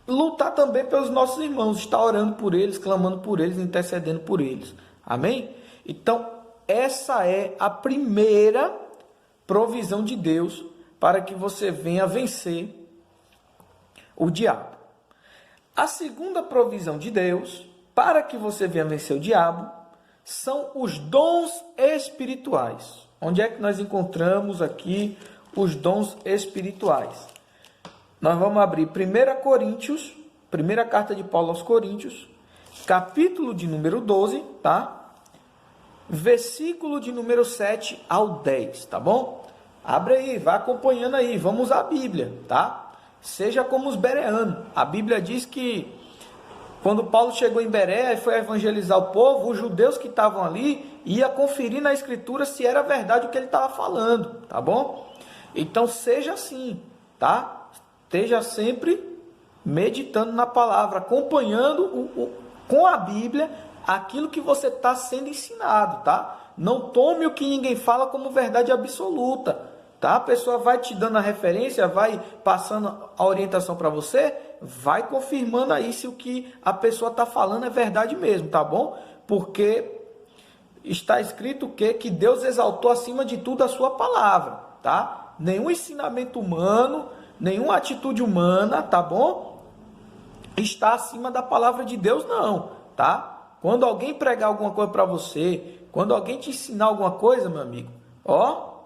lutar também pelos nossos irmãos, estar orando por eles, clamando por eles, intercedendo por eles. Amém? Então, essa é a primeira provisão de Deus para que você venha vencer o diabo. A segunda provisão de Deus para que você venha vencer o diabo são os dons espirituais. Onde é que nós encontramos aqui os dons espirituais? Nós vamos abrir 1 Coríntios, primeira carta de Paulo aos Coríntios, capítulo de número 12, tá? Versículo de número 7 ao 10, tá bom? Abre aí, vai acompanhando aí, vamos usar a Bíblia, tá? Seja como os bereanos. A Bíblia diz que quando Paulo chegou em Bereia e foi evangelizar o povo, os judeus que estavam ali iam conferir na Escritura se era verdade o que ele estava falando, tá bom? Então seja assim, tá? Esteja sempre meditando na palavra, acompanhando com a Bíblia aquilo que você está sendo ensinado, tá? Não tome o que ninguém fala como verdade absoluta, tá? A pessoa vai te dando a referência, vai passando a orientação para você, vai confirmando aí se o que a pessoa está falando é verdade mesmo, tá bom? Porque está escrito que Deus exaltou acima de tudo a sua palavra, tá? Nenhum ensinamento humano, nenhuma atitude humana, tá bom? Está acima da palavra de Deus, não, tá? Quando alguém pregar alguma coisa para você, quando alguém te ensinar alguma coisa, meu amigo,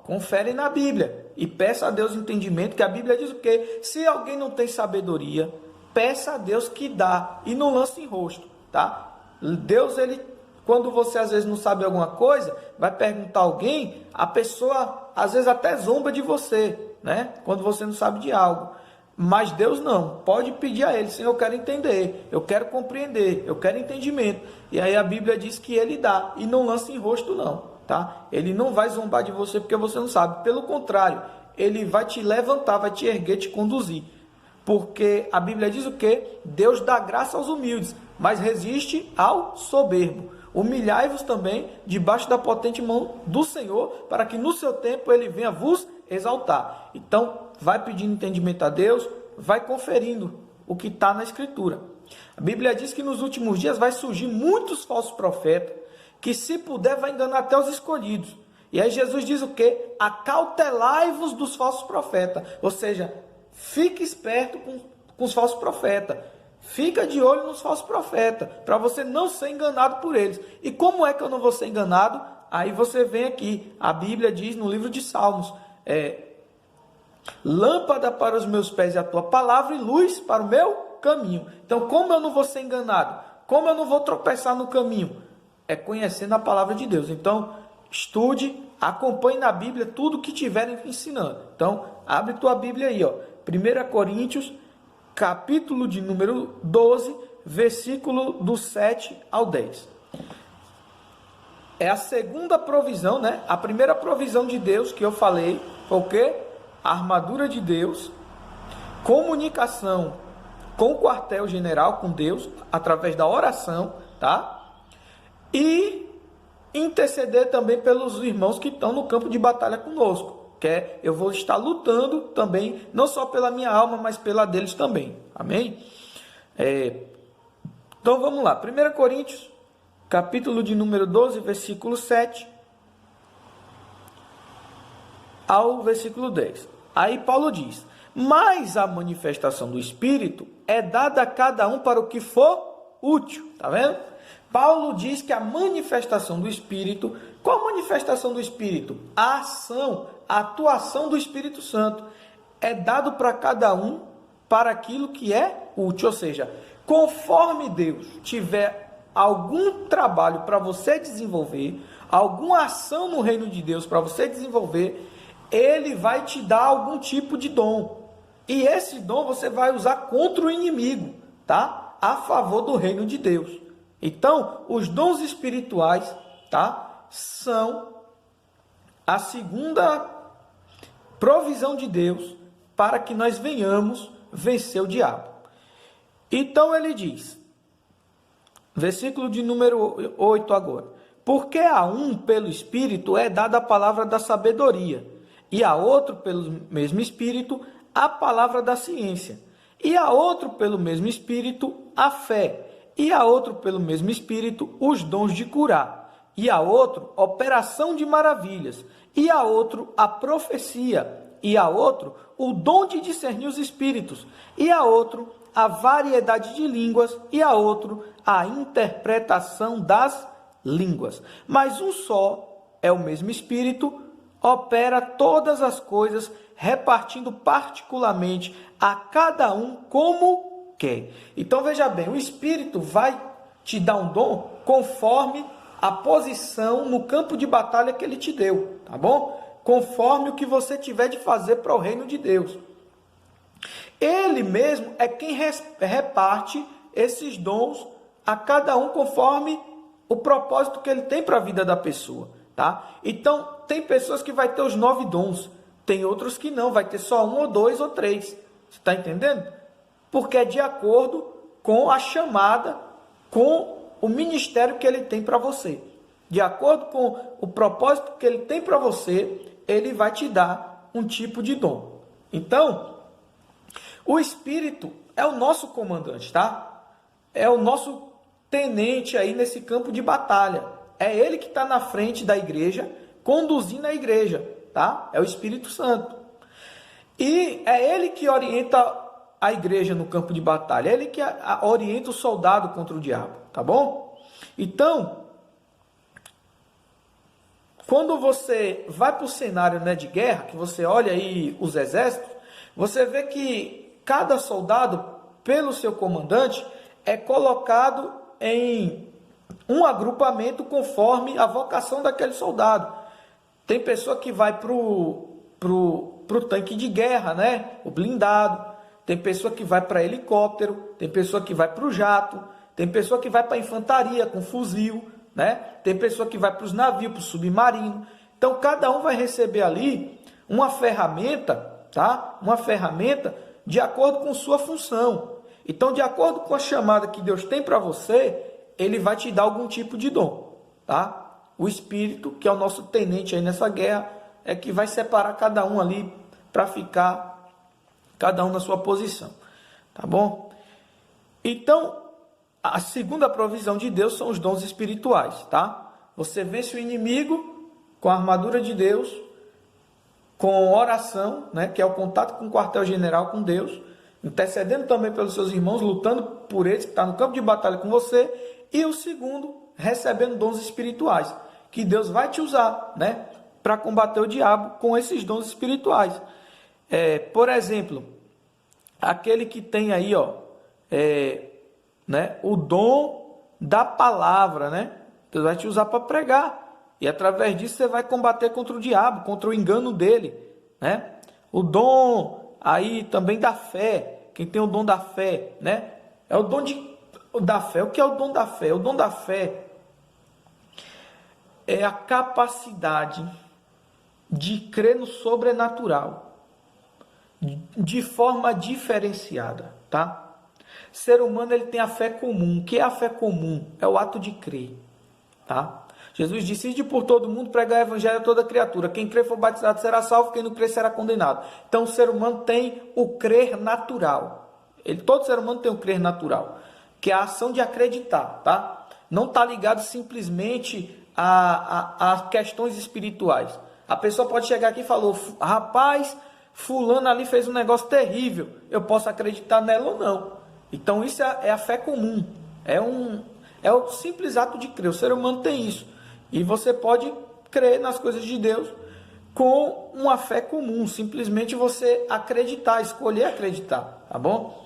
confere na Bíblia e peça a Deus entendimento, que a Bíblia diz o quê? Se alguém não tem sabedoria, peça a Deus que dá e não lance em rosto, tá? Deus, ele, quando você às vezes não sabe alguma coisa, vai perguntar a alguém, a pessoa às vezes até zomba de você, né? Quando você não sabe de algo. Mas Deus não, pode pedir a Ele, Senhor, eu quero entender, eu quero compreender, eu quero entendimento. E aí a Bíblia diz que Ele dá e não lança em rosto não, tá? Ele não vai zombar de você porque você não sabe, pelo contrário, Ele vai te levantar, vai te erguer, te conduzir. Porque a Bíblia diz o quê? Deus dá graça aos humildes, mas resiste ao soberbo. Humilhai-vos também debaixo da potente mão do Senhor, para que no seu tempo Ele venha vos exaltar. Então, vai pedindo entendimento a Deus, vai conferindo o que está na Escritura. A Bíblia diz que nos últimos dias vai surgir muitos falsos profetas, que se puder vai enganar até os escolhidos. E aí Jesus diz o quê? Acautelai-vos dos falsos profetas. Ou seja, fique esperto com os falsos profetas. Fica de olho nos falsos profetas, para você não ser enganado por eles. E como é que eu não vou ser enganado? Aí você vem aqui, a Bíblia diz no livro de Salmos, lâmpada para os meus pés é a tua palavra e luz para o meu caminho. Então, como eu não vou ser enganado? Como eu não vou tropeçar no caminho? É conhecendo a palavra de Deus. Então, estude, acompanhe na Bíblia tudo que estiverem ensinando. Então, Abre tua Bíblia aí, ó. 1 Coríntios, capítulo de número 12, versículo do 7 ao 10. É a segunda provisão, né? A primeira provisão de Deus que eu falei foi o quê? A armadura de Deus, comunicação com o quartel-general, com Deus, através da oração, tá? E interceder também pelos irmãos que estão no campo de batalha conosco. Eu vou estar lutando também, não só pela minha alma, mas pela deles também. Amém? Então vamos lá. 1 Coríntios, capítulo de número 12, versículo 7 ao versículo 10. Aí Paulo diz: mas a manifestação do Espírito é dada a cada um para o que for útil. Tá vendo? Paulo diz que a manifestação do Espírito, qual a manifestação do Espírito? A ação, a atuação do Espírito Santo é dado para cada um para aquilo que é útil. Ou seja, conforme Deus tiver algum trabalho para você desenvolver, alguma ação no reino de Deus para você desenvolver, Ele vai te dar algum tipo de dom. E esse dom você vai usar contra o inimigo, tá? A favor do reino de Deus. Então, os dons espirituais, tá? São a segunda provisão de Deus para que nós venhamos vencer o diabo. Então ele diz, versículo de número 8 agora: porque a um pelo Espírito é dada a palavra da sabedoria, e a outro pelo mesmo Espírito a palavra da ciência, e a outro pelo mesmo Espírito a fé, e a outro pelo mesmo Espírito os dons de curar, e a outro operação de maravilhas, e a outro a profecia, e a outro o dom de discernir os espíritos, e a outro a variedade de línguas, e a outro a interpretação das línguas. Mas um só é o mesmo Espírito, opera todas as coisas, repartindo particularmente a cada um como quer. Então veja bem, o Espírito vai te dar um dom conforme a posição no campo de batalha que ele te deu, tá bom? Conforme o que você tiver de fazer para o reino de Deus. Ele mesmo é quem reparte esses dons a cada um conforme o propósito que ele tem para a vida da pessoa, tá? Então, tem pessoas que vai ter os 9 dons, tem outros que não, vai ter só 1 ou 2 ou 3. Você está entendendo? Porque é de acordo com a chamada, com o ministério que ele tem para você. De acordo com o propósito que ele tem para você, ele vai te dar um tipo de dom. Então, o Espírito é o nosso comandante, tá? É o nosso tenente aí nesse campo de batalha. É ele que está na frente da igreja, conduzindo a igreja, tá? É o Espírito Santo. E é ele que orienta a igreja no campo de batalha. É ele que orienta o soldado contra o diabo, tá bom? Então, quando você vai para o cenário, né, de guerra, que você olha aí os exércitos, você vê que cada soldado, pelo seu comandante, é colocado em um agrupamento conforme a vocação daquele soldado. Tem pessoa que vai pro tanque de guerra, né? O blindado. Tem pessoa que vai para helicóptero. Tem pessoa que vai para o jato. Tem pessoa que vai para a infantaria com fuzil, né? Tem pessoa que vai para os navios, para o submarino. Então, cada um vai receber ali uma ferramenta, tá? Uma ferramenta de acordo com sua função. Então, de acordo com a chamada que Deus tem para você, Ele vai te dar algum tipo de dom, tá? O Espírito, que é o nosso tenente aí nessa guerra, é que vai separar cada um ali para ficar cada um na sua posição, tá bom? Então, a segunda provisão de Deus são os dons espirituais, tá? Você vence o inimigo com a armadura de Deus, com oração, né, que é o contato com o quartel-general, com Deus, intercedendo também pelos seus irmãos, lutando por eles, que estão no campo de batalha com você. E o segundo, recebendo dons espirituais, que Deus vai te usar, né, para combater o diabo com esses dons espirituais. Por exemplo, aquele que tem aí, ó, né, o dom da palavra, né? Deus vai te usar para pregar. E através disso você vai combater contra o diabo, contra o engano dele, né? O dom aí também da fé, quem tem o dom da fé, né? É o dom da fé. O que é o dom da fé? O dom da fé é a capacidade de crer no sobrenatural de forma diferenciada, tá? Ser humano, ele tem a fé comum. O que é a fé comum? É o ato de crer, tá? Jesus disse: ide por todo mundo, pregar o evangelho a toda criatura. Quem crer for batizado será salvo, quem não crer será condenado. Então o ser humano tem o crer natural. Todo ser humano tem o crer natural, que é a ação de acreditar, tá? Não está ligado simplesmente a questões espirituais. A pessoa pode chegar aqui e falar: rapaz, fulano ali fez um negócio terrível, eu posso acreditar nela ou não. Então isso é a fé comum, é o simples ato de crer. O ser humano tem isso, e você pode crer nas coisas de Deus com uma fé comum, simplesmente você acreditar, escolher acreditar, tá bom?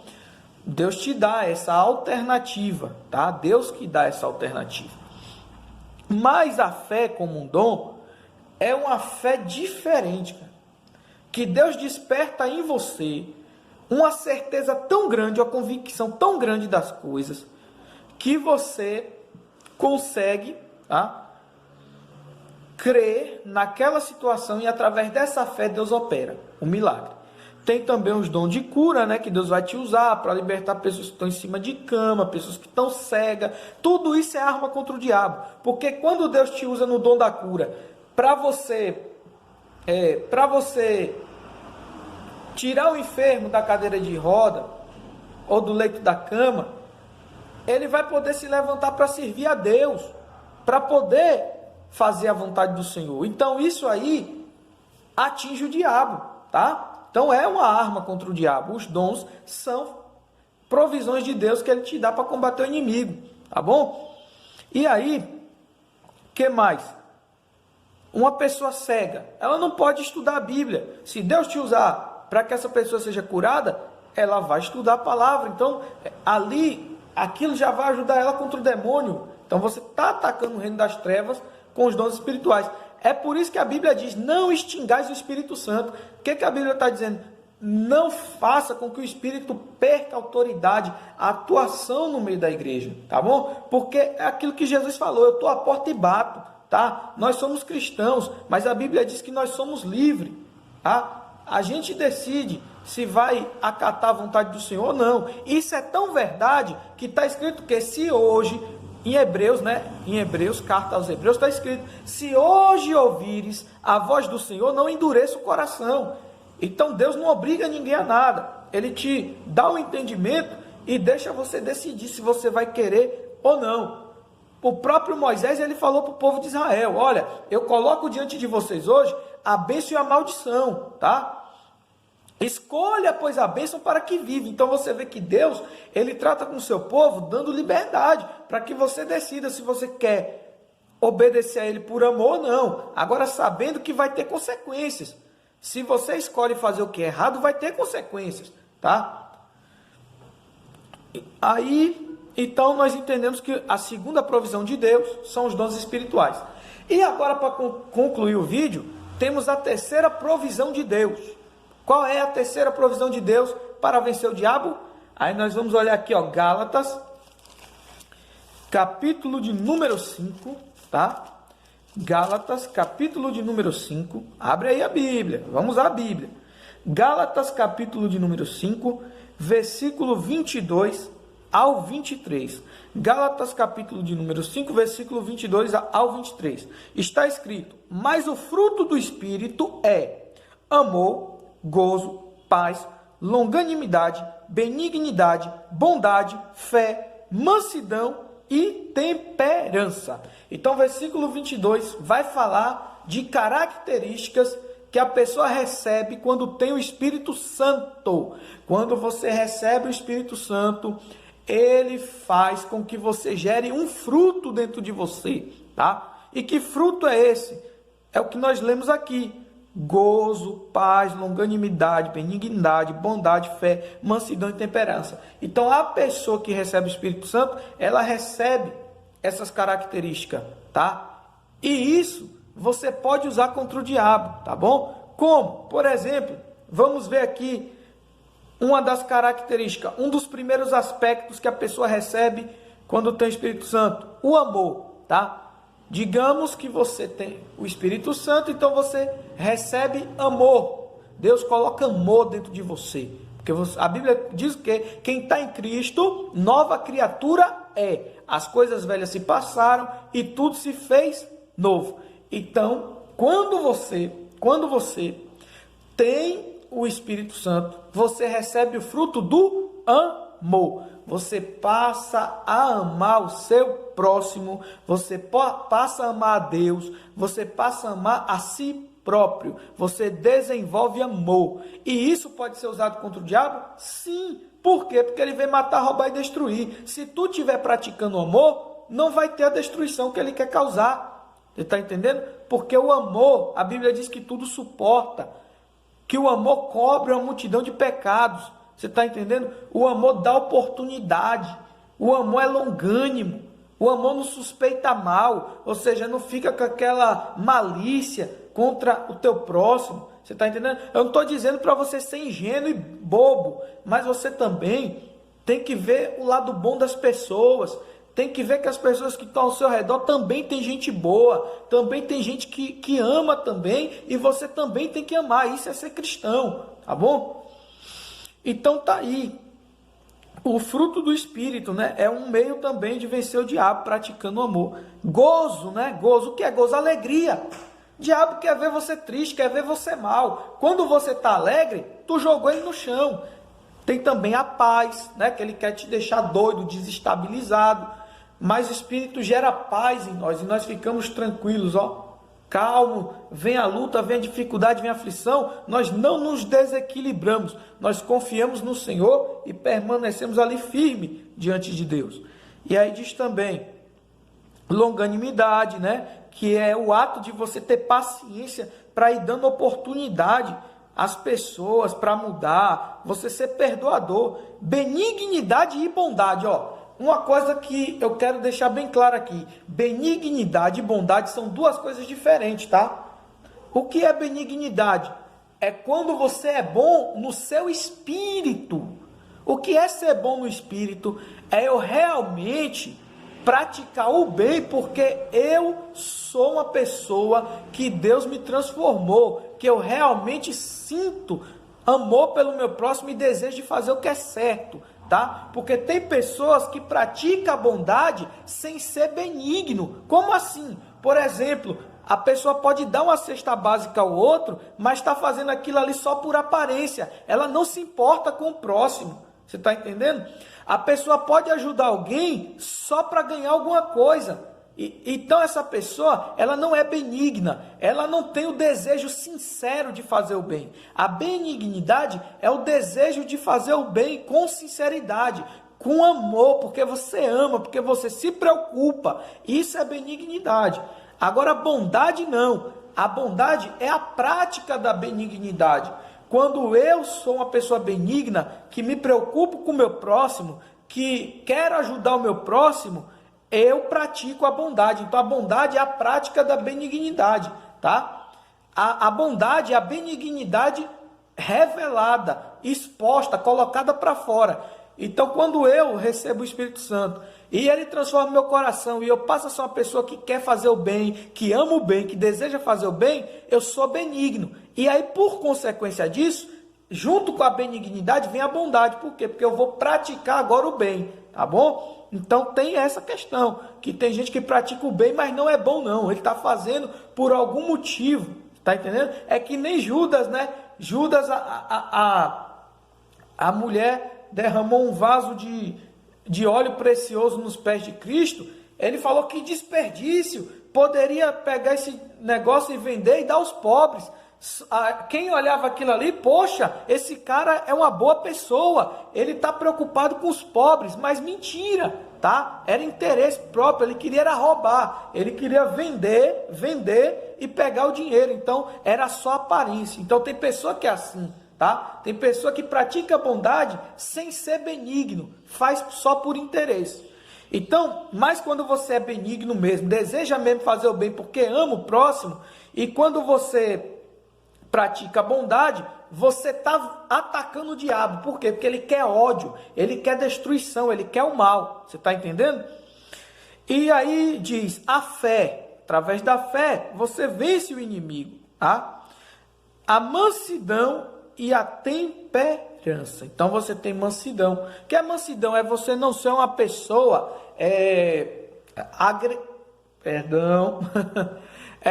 Deus te dá essa alternativa, tá? Deus que dá essa alternativa. Mas a fé como um dom é uma fé diferente, cara, que Deus desperta em você uma certeza tão grande, uma convicção tão grande das coisas, que você consegue, tá, crer naquela situação, e através dessa fé Deus opera o milagre. Tem também os dons de cura, né, que Deus vai te usar para libertar pessoas que estão em cima de cama, pessoas que estão cegas. Tudo isso é arma contra o diabo, porque quando Deus te usa no dom da cura para você tirar o enfermo da cadeira de roda ou do leito da cama, ele vai poder se levantar para servir a Deus, para poder fazer a vontade do Senhor. Então isso aí atinge o diabo, tá? Então é uma arma contra o diabo. Os dons são provisões de Deus que ele te dá para combater o inimigo, tá bom? E aí, que mais? Uma pessoa cega, ela não pode estudar a Bíblia. Se Deus te usar para que essa pessoa seja curada, ela vai estudar a palavra. Então, ali, aquilo já vai ajudar ela contra o demônio. Então, você está atacando o reino das trevas com os dons espirituais. É por isso que a Bíblia diz: não extingais o Espírito Santo. O que a Bíblia está dizendo? Não faça com que o Espírito perca a autoridade, a atuação no meio da igreja, tá bom? Porque é aquilo que Jesus falou: eu estou à porta e bato, tá? Nós somos cristãos, mas a Bíblia diz que nós somos livres, tá? A gente decide se vai acatar a vontade do Senhor ou não. Isso é tão verdade que está escrito que se hoje, em Hebreus, né? Em Hebreus, carta aos Hebreus, está escrito: se hoje ouvires a voz do Senhor, não endureça o coração. Então Deus não obriga ninguém a nada. Ele te dá o entendimento e deixa você decidir se você vai querer ou não. O próprio Moisés, ele falou para o povo de Israel: olha, eu coloco diante de vocês hoje a bênção e a maldição, tá? Escolha, pois, a bênção para que vive. Então você vê que Deus, ele trata com o seu povo dando liberdade para que você decida se você quer obedecer a ele por amor ou não. Agora, sabendo que vai ter consequências. Se você escolhe fazer o que é errado, vai ter consequências, tá? Aí, então, nós entendemos que a segunda provisão de Deus são os dons espirituais. E agora, para concluir o vídeo, temos a terceira provisão de Deus. Qual é a terceira provisão de Deus para vencer o diabo? Aí nós vamos olhar aqui, ó, Gálatas, capítulo de número 5, tá? Gálatas, capítulo de número 5. Abre aí a Bíblia, vamos à Bíblia. Gálatas, capítulo de número 5, versículo 22 ao 23. Gálatas, capítulo de número 5, versículo 22 ao 23. Está escrito: mas o fruto do Espírito é amor, gozo, paz, longanimidade, benignidade, bondade, fé, mansidão e temperança. Então, versículo 22 vai falar de características que a pessoa recebe quando tem o Espírito Santo. Quando você recebe o Espírito Santo, ele faz com que você gere um fruto dentro de você, tá? E que fruto é esse? É o que nós lemos aqui: gozo, paz, longanimidade, benignidade, bondade, fé, mansidão e temperança. Então, a pessoa que recebe o Espírito Santo, ela recebe essas características, tá? E isso você pode usar contra o diabo, tá bom? Como? Por exemplo, vamos ver aqui uma das características, um dos primeiros aspectos que a pessoa recebe quando tem o Espírito Santo, o amor, tá? Digamos que você tem o Espírito Santo, então você recebe amor. Deus coloca amor dentro de você. Porque a Bíblia diz que quem está em Cristo, nova criatura é. As coisas velhas se passaram e tudo se fez novo. Então, quando você tem o Espírito Santo, você recebe o fruto do amor. Você passa a amar o seu próximo, você passa a amar a Deus, você passa a amar a si próprio, você desenvolve amor. E isso pode ser usado contra o diabo? Sim. Por quê? Porque ele vem matar, roubar e destruir. Se tu estiver praticando o amor, não vai ter a destruição que ele quer causar. Você está entendendo? Porque o amor, a Bíblia diz que tudo suporta, que o amor cobre uma multidão de pecados. Você está entendendo? O amor dá oportunidade, o amor é longânimo, o amor não suspeita mal, ou seja, não fica com aquela malícia contra o teu próximo. Você está entendendo? Eu não estou dizendo para você ser ingênuo e bobo, mas você também tem que ver o lado bom das pessoas, tem que ver que as pessoas que estão ao seu redor também tem gente boa, também tem gente que ama também, e você também tem que amar. Isso é ser cristão, tá bom? Então tá aí, o fruto do Espírito, né, é um meio também de vencer o diabo, praticando o amor. Gozo, né, gozo, o que é gozo? Alegria. O diabo quer ver você triste, quer ver você mal. Quando você está alegre, tu jogou ele no chão. Tem também a paz, né, que ele quer te deixar doido, desestabilizado, mas o Espírito gera paz em nós, e nós ficamos tranquilos, ó. Calmo, vem a luta, vem a dificuldade, vem a aflição, nós não nos desequilibramos, nós confiamos no Senhor e permanecemos ali firme diante de Deus. E aí diz também, longanimidade, né? Que é o ato de você ter paciência para ir dando oportunidade às pessoas para mudar, você ser perdoador, benignidade e bondade, ó. Uma coisa que eu quero deixar bem claro aqui, benignidade e bondade são duas coisas diferentes, tá? O que é benignidade? É quando você é bom no seu espírito. O que é ser bom no espírito? É eu realmente praticar o bem, porque eu sou uma pessoa que Deus me transformou, que eu realmente sinto amor pelo meu próximo e desejo de fazer o que é certo. Tá? Porque tem pessoas que praticam a bondade sem ser benigno. Como assim? Por exemplo, a pessoa pode dar uma cesta básica ao outro, mas está fazendo aquilo ali só por aparência. Ela não se importa com o próximo. Você está entendendo? A pessoa pode ajudar alguém só para ganhar alguma coisa. Então essa pessoa, ela não é benigna, ela não tem o desejo sincero de fazer o bem. A benignidade é o desejo de fazer o bem com sinceridade, com amor, porque você ama, porque você se preocupa. Isso é benignidade. Agora a bondade não. A bondade é a prática da benignidade. Quando eu sou uma pessoa benigna, que me preocupo com o meu próximo, que quero ajudar o meu próximo, eu pratico a bondade. Então a bondade é a prática da benignidade, tá? A bondade é a benignidade revelada, exposta, colocada para fora. Então quando eu recebo o Espírito Santo e ele transforma meu coração e eu passo a ser uma pessoa que quer fazer o bem, que ama o bem, que deseja fazer o bem, eu sou benigno. E aí, por consequência disso, junto com a benignidade vem a bondade. Por quê? Porque eu vou praticar agora o bem, tá bom? Então tem essa questão, que tem gente que pratica o bem, mas não é bom não. Ele está fazendo por algum motivo, tá entendendo? É que nem Judas, né? Judas, a mulher derramou um vaso de óleo precioso nos pés de Cristo. Ele falou que desperdício, poderia pegar esse negócio e vender e dar aos pobres. Quem olhava aquilo ali, poxa, esse cara é uma boa pessoa, ele está preocupado com os pobres, mas mentira, tá? Era interesse próprio, ele queria era roubar, ele queria vender e pegar o dinheiro, então era só aparência. Então tem pessoa que é assim, tá? Tem pessoa que pratica a bondade sem ser benigno, faz só por interesse. Então, mas quando você é benigno mesmo, deseja mesmo fazer o bem porque ama o próximo, e quando você pratica a bondade, você está atacando o diabo. Por quê? Porque ele quer ódio, ele quer destruição, ele quer o mal. Você está entendendo? E aí diz, a fé, através da fé, você vence o inimigo, tá? A mansidão e a temperança. Então você tem mansidão. O que é mansidão? É você não ser uma pessoa é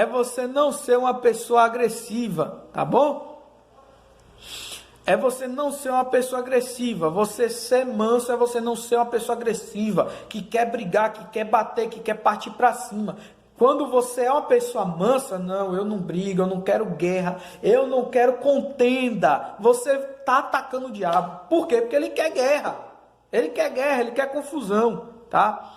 você não ser uma pessoa agressiva, tá bom? É você não ser uma pessoa agressiva. Você ser manso é você não ser uma pessoa agressiva, que quer brigar, que quer bater, que quer partir para cima. Quando você é uma pessoa mansa, não, eu não brigo, eu não quero guerra, eu não quero contenda. Você está atacando o diabo. Por quê? Porque ele quer guerra. Ele quer guerra, ele quer confusão, tá?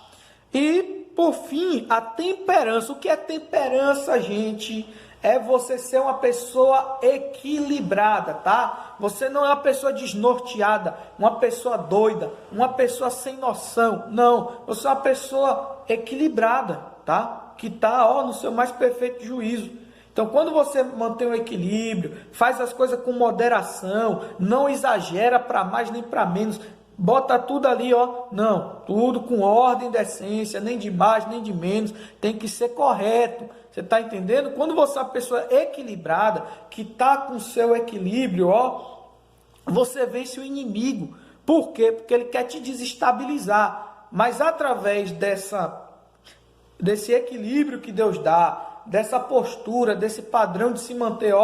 E, por fim, a temperança. O que é temperança, gente? É você ser uma pessoa equilibrada, tá? Você não é uma pessoa desnorteada, uma pessoa doida, uma pessoa sem noção. Não, você é uma pessoa equilibrada, tá? Que está no seu mais perfeito juízo. Então, quando você mantém o equilíbrio, faz as coisas com moderação, não exagera para mais nem para menos, bota tudo ali, não, tudo com ordem, decência, nem de mais, nem de menos, tem que ser correto. Você está entendendo? Quando você é uma pessoa equilibrada, que está com o seu equilíbrio, você vence o inimigo. Por quê? Porque ele quer te desestabilizar. Mas através desse equilíbrio que Deus dá, dessa postura, desse padrão de se manter,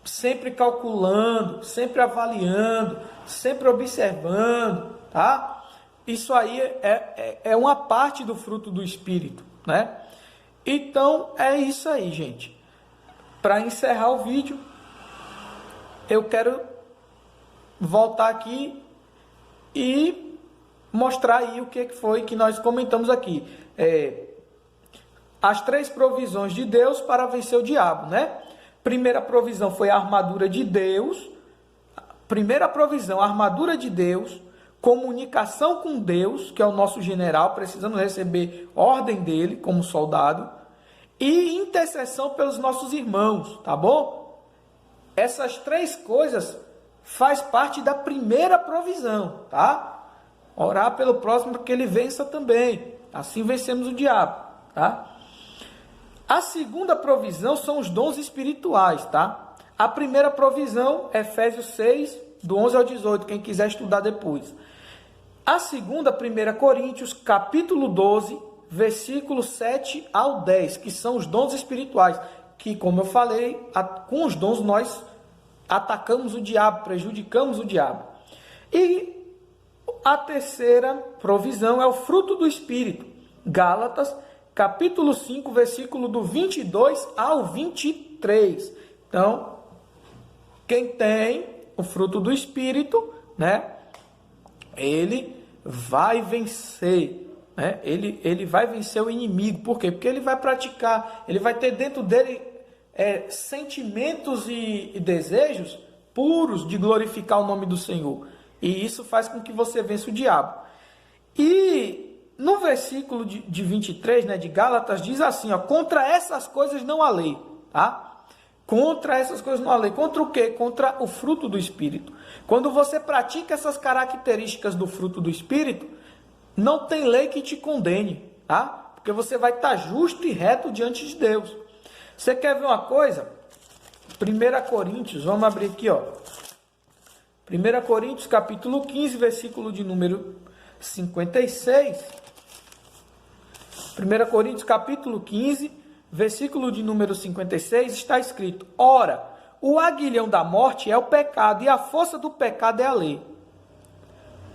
sempre calculando, sempre avaliando, sempre observando, tá? Isso aí é uma parte do fruto do Espírito, né? Então, é isso aí, gente. Para encerrar o vídeo, eu quero voltar aqui e mostrar aí o que foi que nós comentamos aqui. As 3 provisões de Deus para vencer o diabo, né? Primeira provisão foi a armadura de Deus. Primeira provisão, a armadura de Deus. Comunicação com Deus, que é o nosso general, precisamos receber ordem dele como soldado. E intercessão pelos nossos irmãos, tá bom? Essas 3 coisas faz parte da primeira provisão, tá? Orar pelo próximo para que ele vença também. Assim vencemos o diabo, tá? A segunda provisão são os dons espirituais, tá? A primeira provisão, Efésios 6, do 11 ao 18, quem quiser estudar depois. A segunda, 1 Coríntios, capítulo 12, versículos 7 ao 10, que são os dons espirituais, que, como eu falei, com os dons nós atacamos o diabo, prejudicamos o diabo. E a terceira provisão é o fruto do Espírito, Gálatas, capítulo 5, versículo do 22 ao 23. Então, quem tem o fruto do Espírito, né, ele vai vencer. Ele vai vencer o inimigo. Por quê? Porque ele vai praticar, ele vai ter dentro dele sentimentos e desejos puros de glorificar o nome do Senhor. E isso faz com que você vença o diabo. E no versículo de 23, né, de Gálatas, diz assim, contra essas coisas não há lei, tá? Contra essas coisas não há lei. Contra o quê? Contra o fruto do Espírito. Quando você pratica essas características do fruto do Espírito, não tem lei que te condene, tá? Porque você vai estar justo e reto diante de Deus. Você quer ver uma coisa? 1 Coríntios, vamos abrir aqui, 1 Coríntios, capítulo 15, versículo de número 56. 1 Coríntios, capítulo 15, versículo de número 56, está escrito: ora, o aguilhão da morte é o pecado, e a força do pecado é a lei.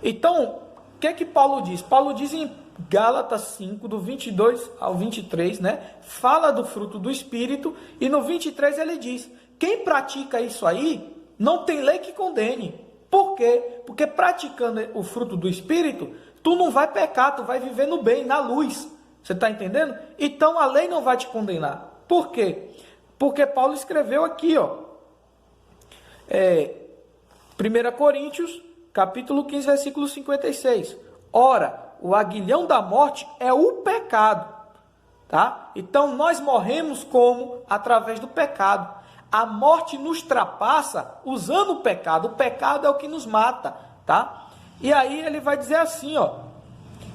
Então, o que Paulo diz? Paulo diz em Gálatas 5, do 22 ao 23, né? Fala do fruto do Espírito, e no 23 ele diz: quem pratica isso aí, não tem lei que condene. Por quê? Porque praticando o fruto do Espírito, tu não vai pecar, tu vai viver no bem, na luz. Você está entendendo? Então a lei não vai te condenar. Por quê? Porque Paulo escreveu aqui, 1 Coríntios, capítulo 15, versículo 56. Ora, o aguilhão da morte é o pecado, tá? Então nós morremos como? Através do pecado. a morte nos ultrapassa usando o pecado é o que nos mata, tá? E aí ele vai dizer assim, ó,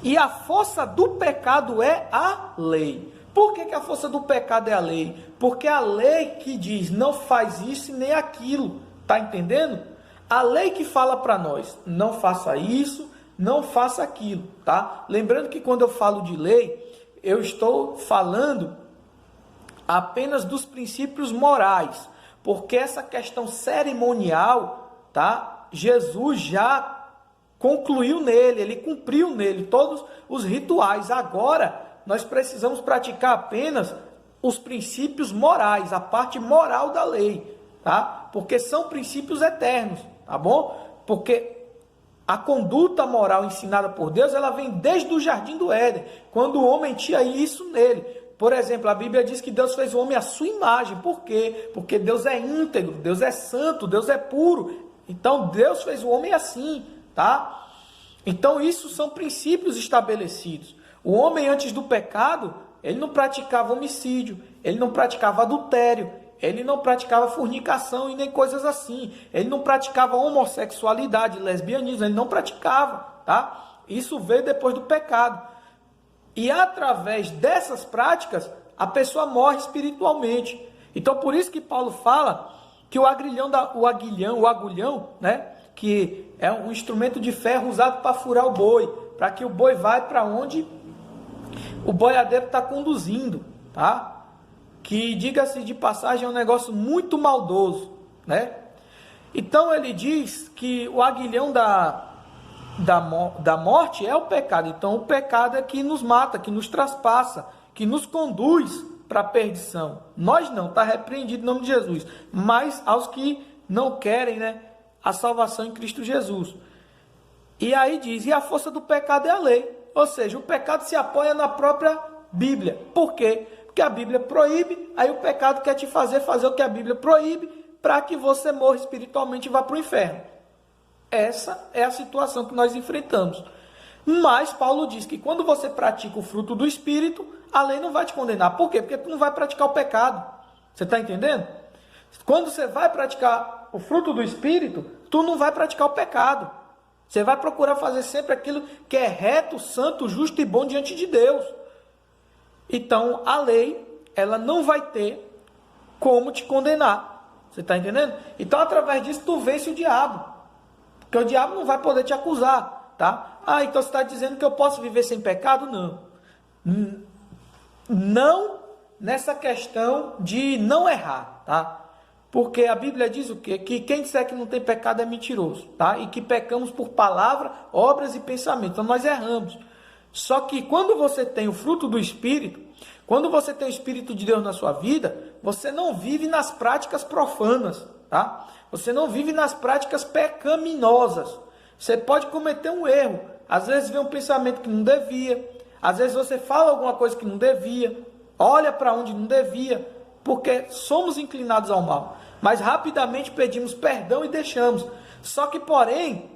e a força do pecado é a lei. Por que a força do pecado é a lei? Porque a lei que diz não faz isso e nem aquilo, tá entendendo? A lei que fala para nós, não faça isso, não faça aquilo, tá? Lembrando que quando eu falo de lei, eu estou falando apenas dos princípios morais, porque essa questão cerimonial, tá? Jesus já concluiu nele, ele cumpriu nele todos os rituais. Agora, nós precisamos praticar apenas os princípios morais, a parte moral da lei, tá? Porque são princípios eternos, tá bom? Porque a conduta moral ensinada por Deus, ela vem desde o Jardim do Éden, quando o homem tinha isso nele. Por exemplo, a Bíblia diz que Deus fez o homem à sua imagem. Por quê? Porque Deus é íntegro, Deus é santo, Deus é puro. Então, Deus fez o homem assim, tá? Então, isso são princípios estabelecidos. O homem, antes do pecado, ele não praticava homicídio, ele não praticava adultério, ele não praticava fornicação e nem coisas assim. Ele não praticava homossexualidade, lesbianismo, ele não praticava, tá? Isso veio depois do pecado. E através dessas práticas, a pessoa morre espiritualmente. Então, por isso que Paulo fala que o agulhão, né? Que é um instrumento de ferro usado para furar o boi, para que o boi vá para onde o boiadeiro está conduzindo, tá? Que, diga-se de passagem, é um negócio muito maldoso, né? Então, ele diz que o aguilhão da morte é o pecado. Então, o pecado é que nos mata, que nos traspassa, que nos conduz para a perdição. Nós não, está repreendido em nome de Jesus. Mas aos que não querem, né, a salvação em Cristo Jesus. E aí diz, e a força do pecado é a lei. Ou seja, o pecado se apoia na própria Bíblia. Por quê? Porque a Bíblia proíbe, aí o pecado quer te fazer o que a Bíblia proíbe, para que você morra espiritualmente e vá para o inferno. Essa é a situação que nós enfrentamos. Mas Paulo diz que quando você pratica o fruto do Espírito, a lei não vai te condenar. Por quê? Porque tu não vai praticar o pecado. Você está entendendo? Quando você vai praticar o fruto do Espírito, tu não vai praticar o pecado. Você vai procurar fazer sempre aquilo que é reto, santo, justo e bom diante de Deus. Então, a lei, ela não vai ter como te condenar. Você está entendendo? Então, através disso, tu vence o diabo. Porque o diabo não vai poder te acusar, tá? Ah, então você está dizendo que eu posso viver sem pecado? Não. Não nessa questão de não errar, tá? Porque a Bíblia diz o quê? Que quem disser que não tem pecado é mentiroso, tá? E que pecamos por palavra, obras e pensamentos. Então nós erramos. Só que quando você tem o fruto do Espírito, quando você tem o Espírito de Deus na sua vida, você não vive nas práticas profanas, tá? Você não vive nas práticas pecaminosas. Você pode cometer um erro. Às vezes vem um pensamento que não devia. Às vezes você fala alguma coisa que não devia. Olha para onde não devia. Porque somos inclinados ao mal. Mas rapidamente pedimos perdão e deixamos. Só que, porém,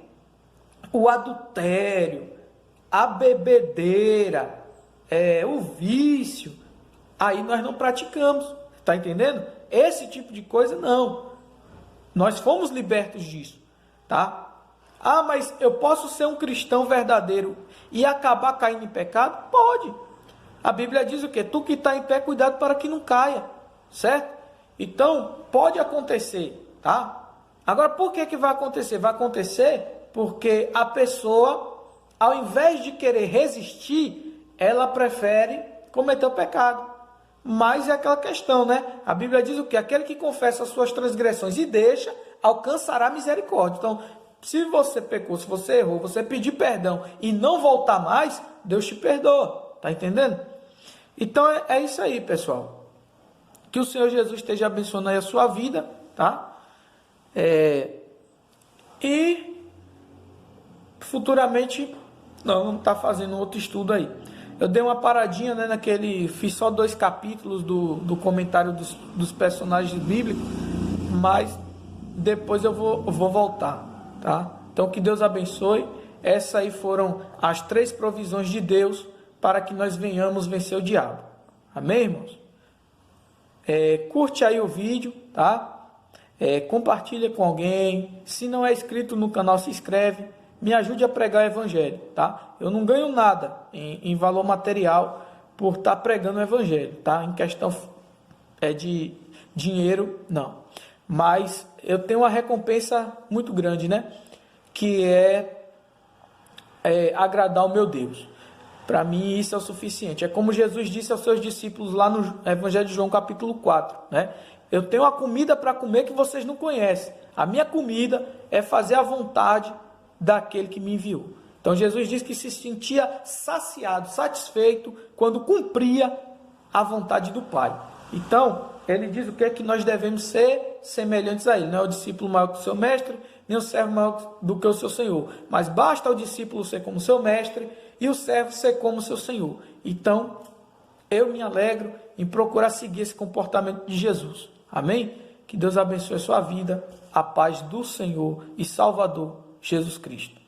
o adultério, a bebedeira, o vício, aí nós não praticamos. Está entendendo? Esse tipo de coisa não. Nós fomos libertos disso, tá? Ah, mas eu posso ser um cristão verdadeiro e acabar caindo em pecado? Pode. A Bíblia diz o quê? Tu que está em pé, cuidado para que não caia, certo? Então, pode acontecer, tá? Agora, por que vai acontecer? Vai acontecer porque a pessoa, ao invés de querer resistir, ela prefere cometer o pecado. Mas é aquela questão, né? A Bíblia diz o quê? Aquele que confessa as suas transgressões e deixa, alcançará misericórdia. Então, se você pecou, se você errou, você pedir perdão e não voltar mais, Deus te perdoa. Tá entendendo? Então, é isso aí, pessoal. Que o Senhor Jesus esteja abençoando aí a sua vida, tá? E futuramente, nós vamos estar fazendo outro estudo aí. Eu dei uma paradinha, né, fiz só 2 capítulos do comentário dos personagens bíblicos, mas depois eu vou voltar, tá? Então, que Deus abençoe. Essas aí foram as 3 provisões de Deus para que nós venhamos vencer o diabo. Amém, irmãos? Curte aí o vídeo, tá? Compartilha com alguém. Se não é inscrito no canal, se inscreve. Me ajude a pregar o evangelho, tá? Eu não ganho nada em valor material por estar pregando o evangelho, tá? Em questão de dinheiro, não. Mas eu tenho uma recompensa muito grande, né? Que é agradar o meu Deus. Para mim isso é o suficiente. É como Jesus disse aos seus discípulos lá no Evangelho de João capítulo 4, né? Eu tenho uma comida para comer que vocês não conhecem. A minha comida é fazer a vontade daquele que me enviou. Então Jesus disse que se sentia saciado, satisfeito, quando cumpria a vontade do Pai. Então, ele diz o que é que nós devemos ser semelhantes a ele. Não é o discípulo maior que o seu mestre, nem o servo maior do que o seu senhor. Mas basta o discípulo ser como seu mestre e o servo ser como seu senhor. Então, eu me alegro em procurar seguir esse comportamento de Jesus. Amém? Que Deus abençoe a sua vida, a paz do Senhor e Salvador Jesus Cristo.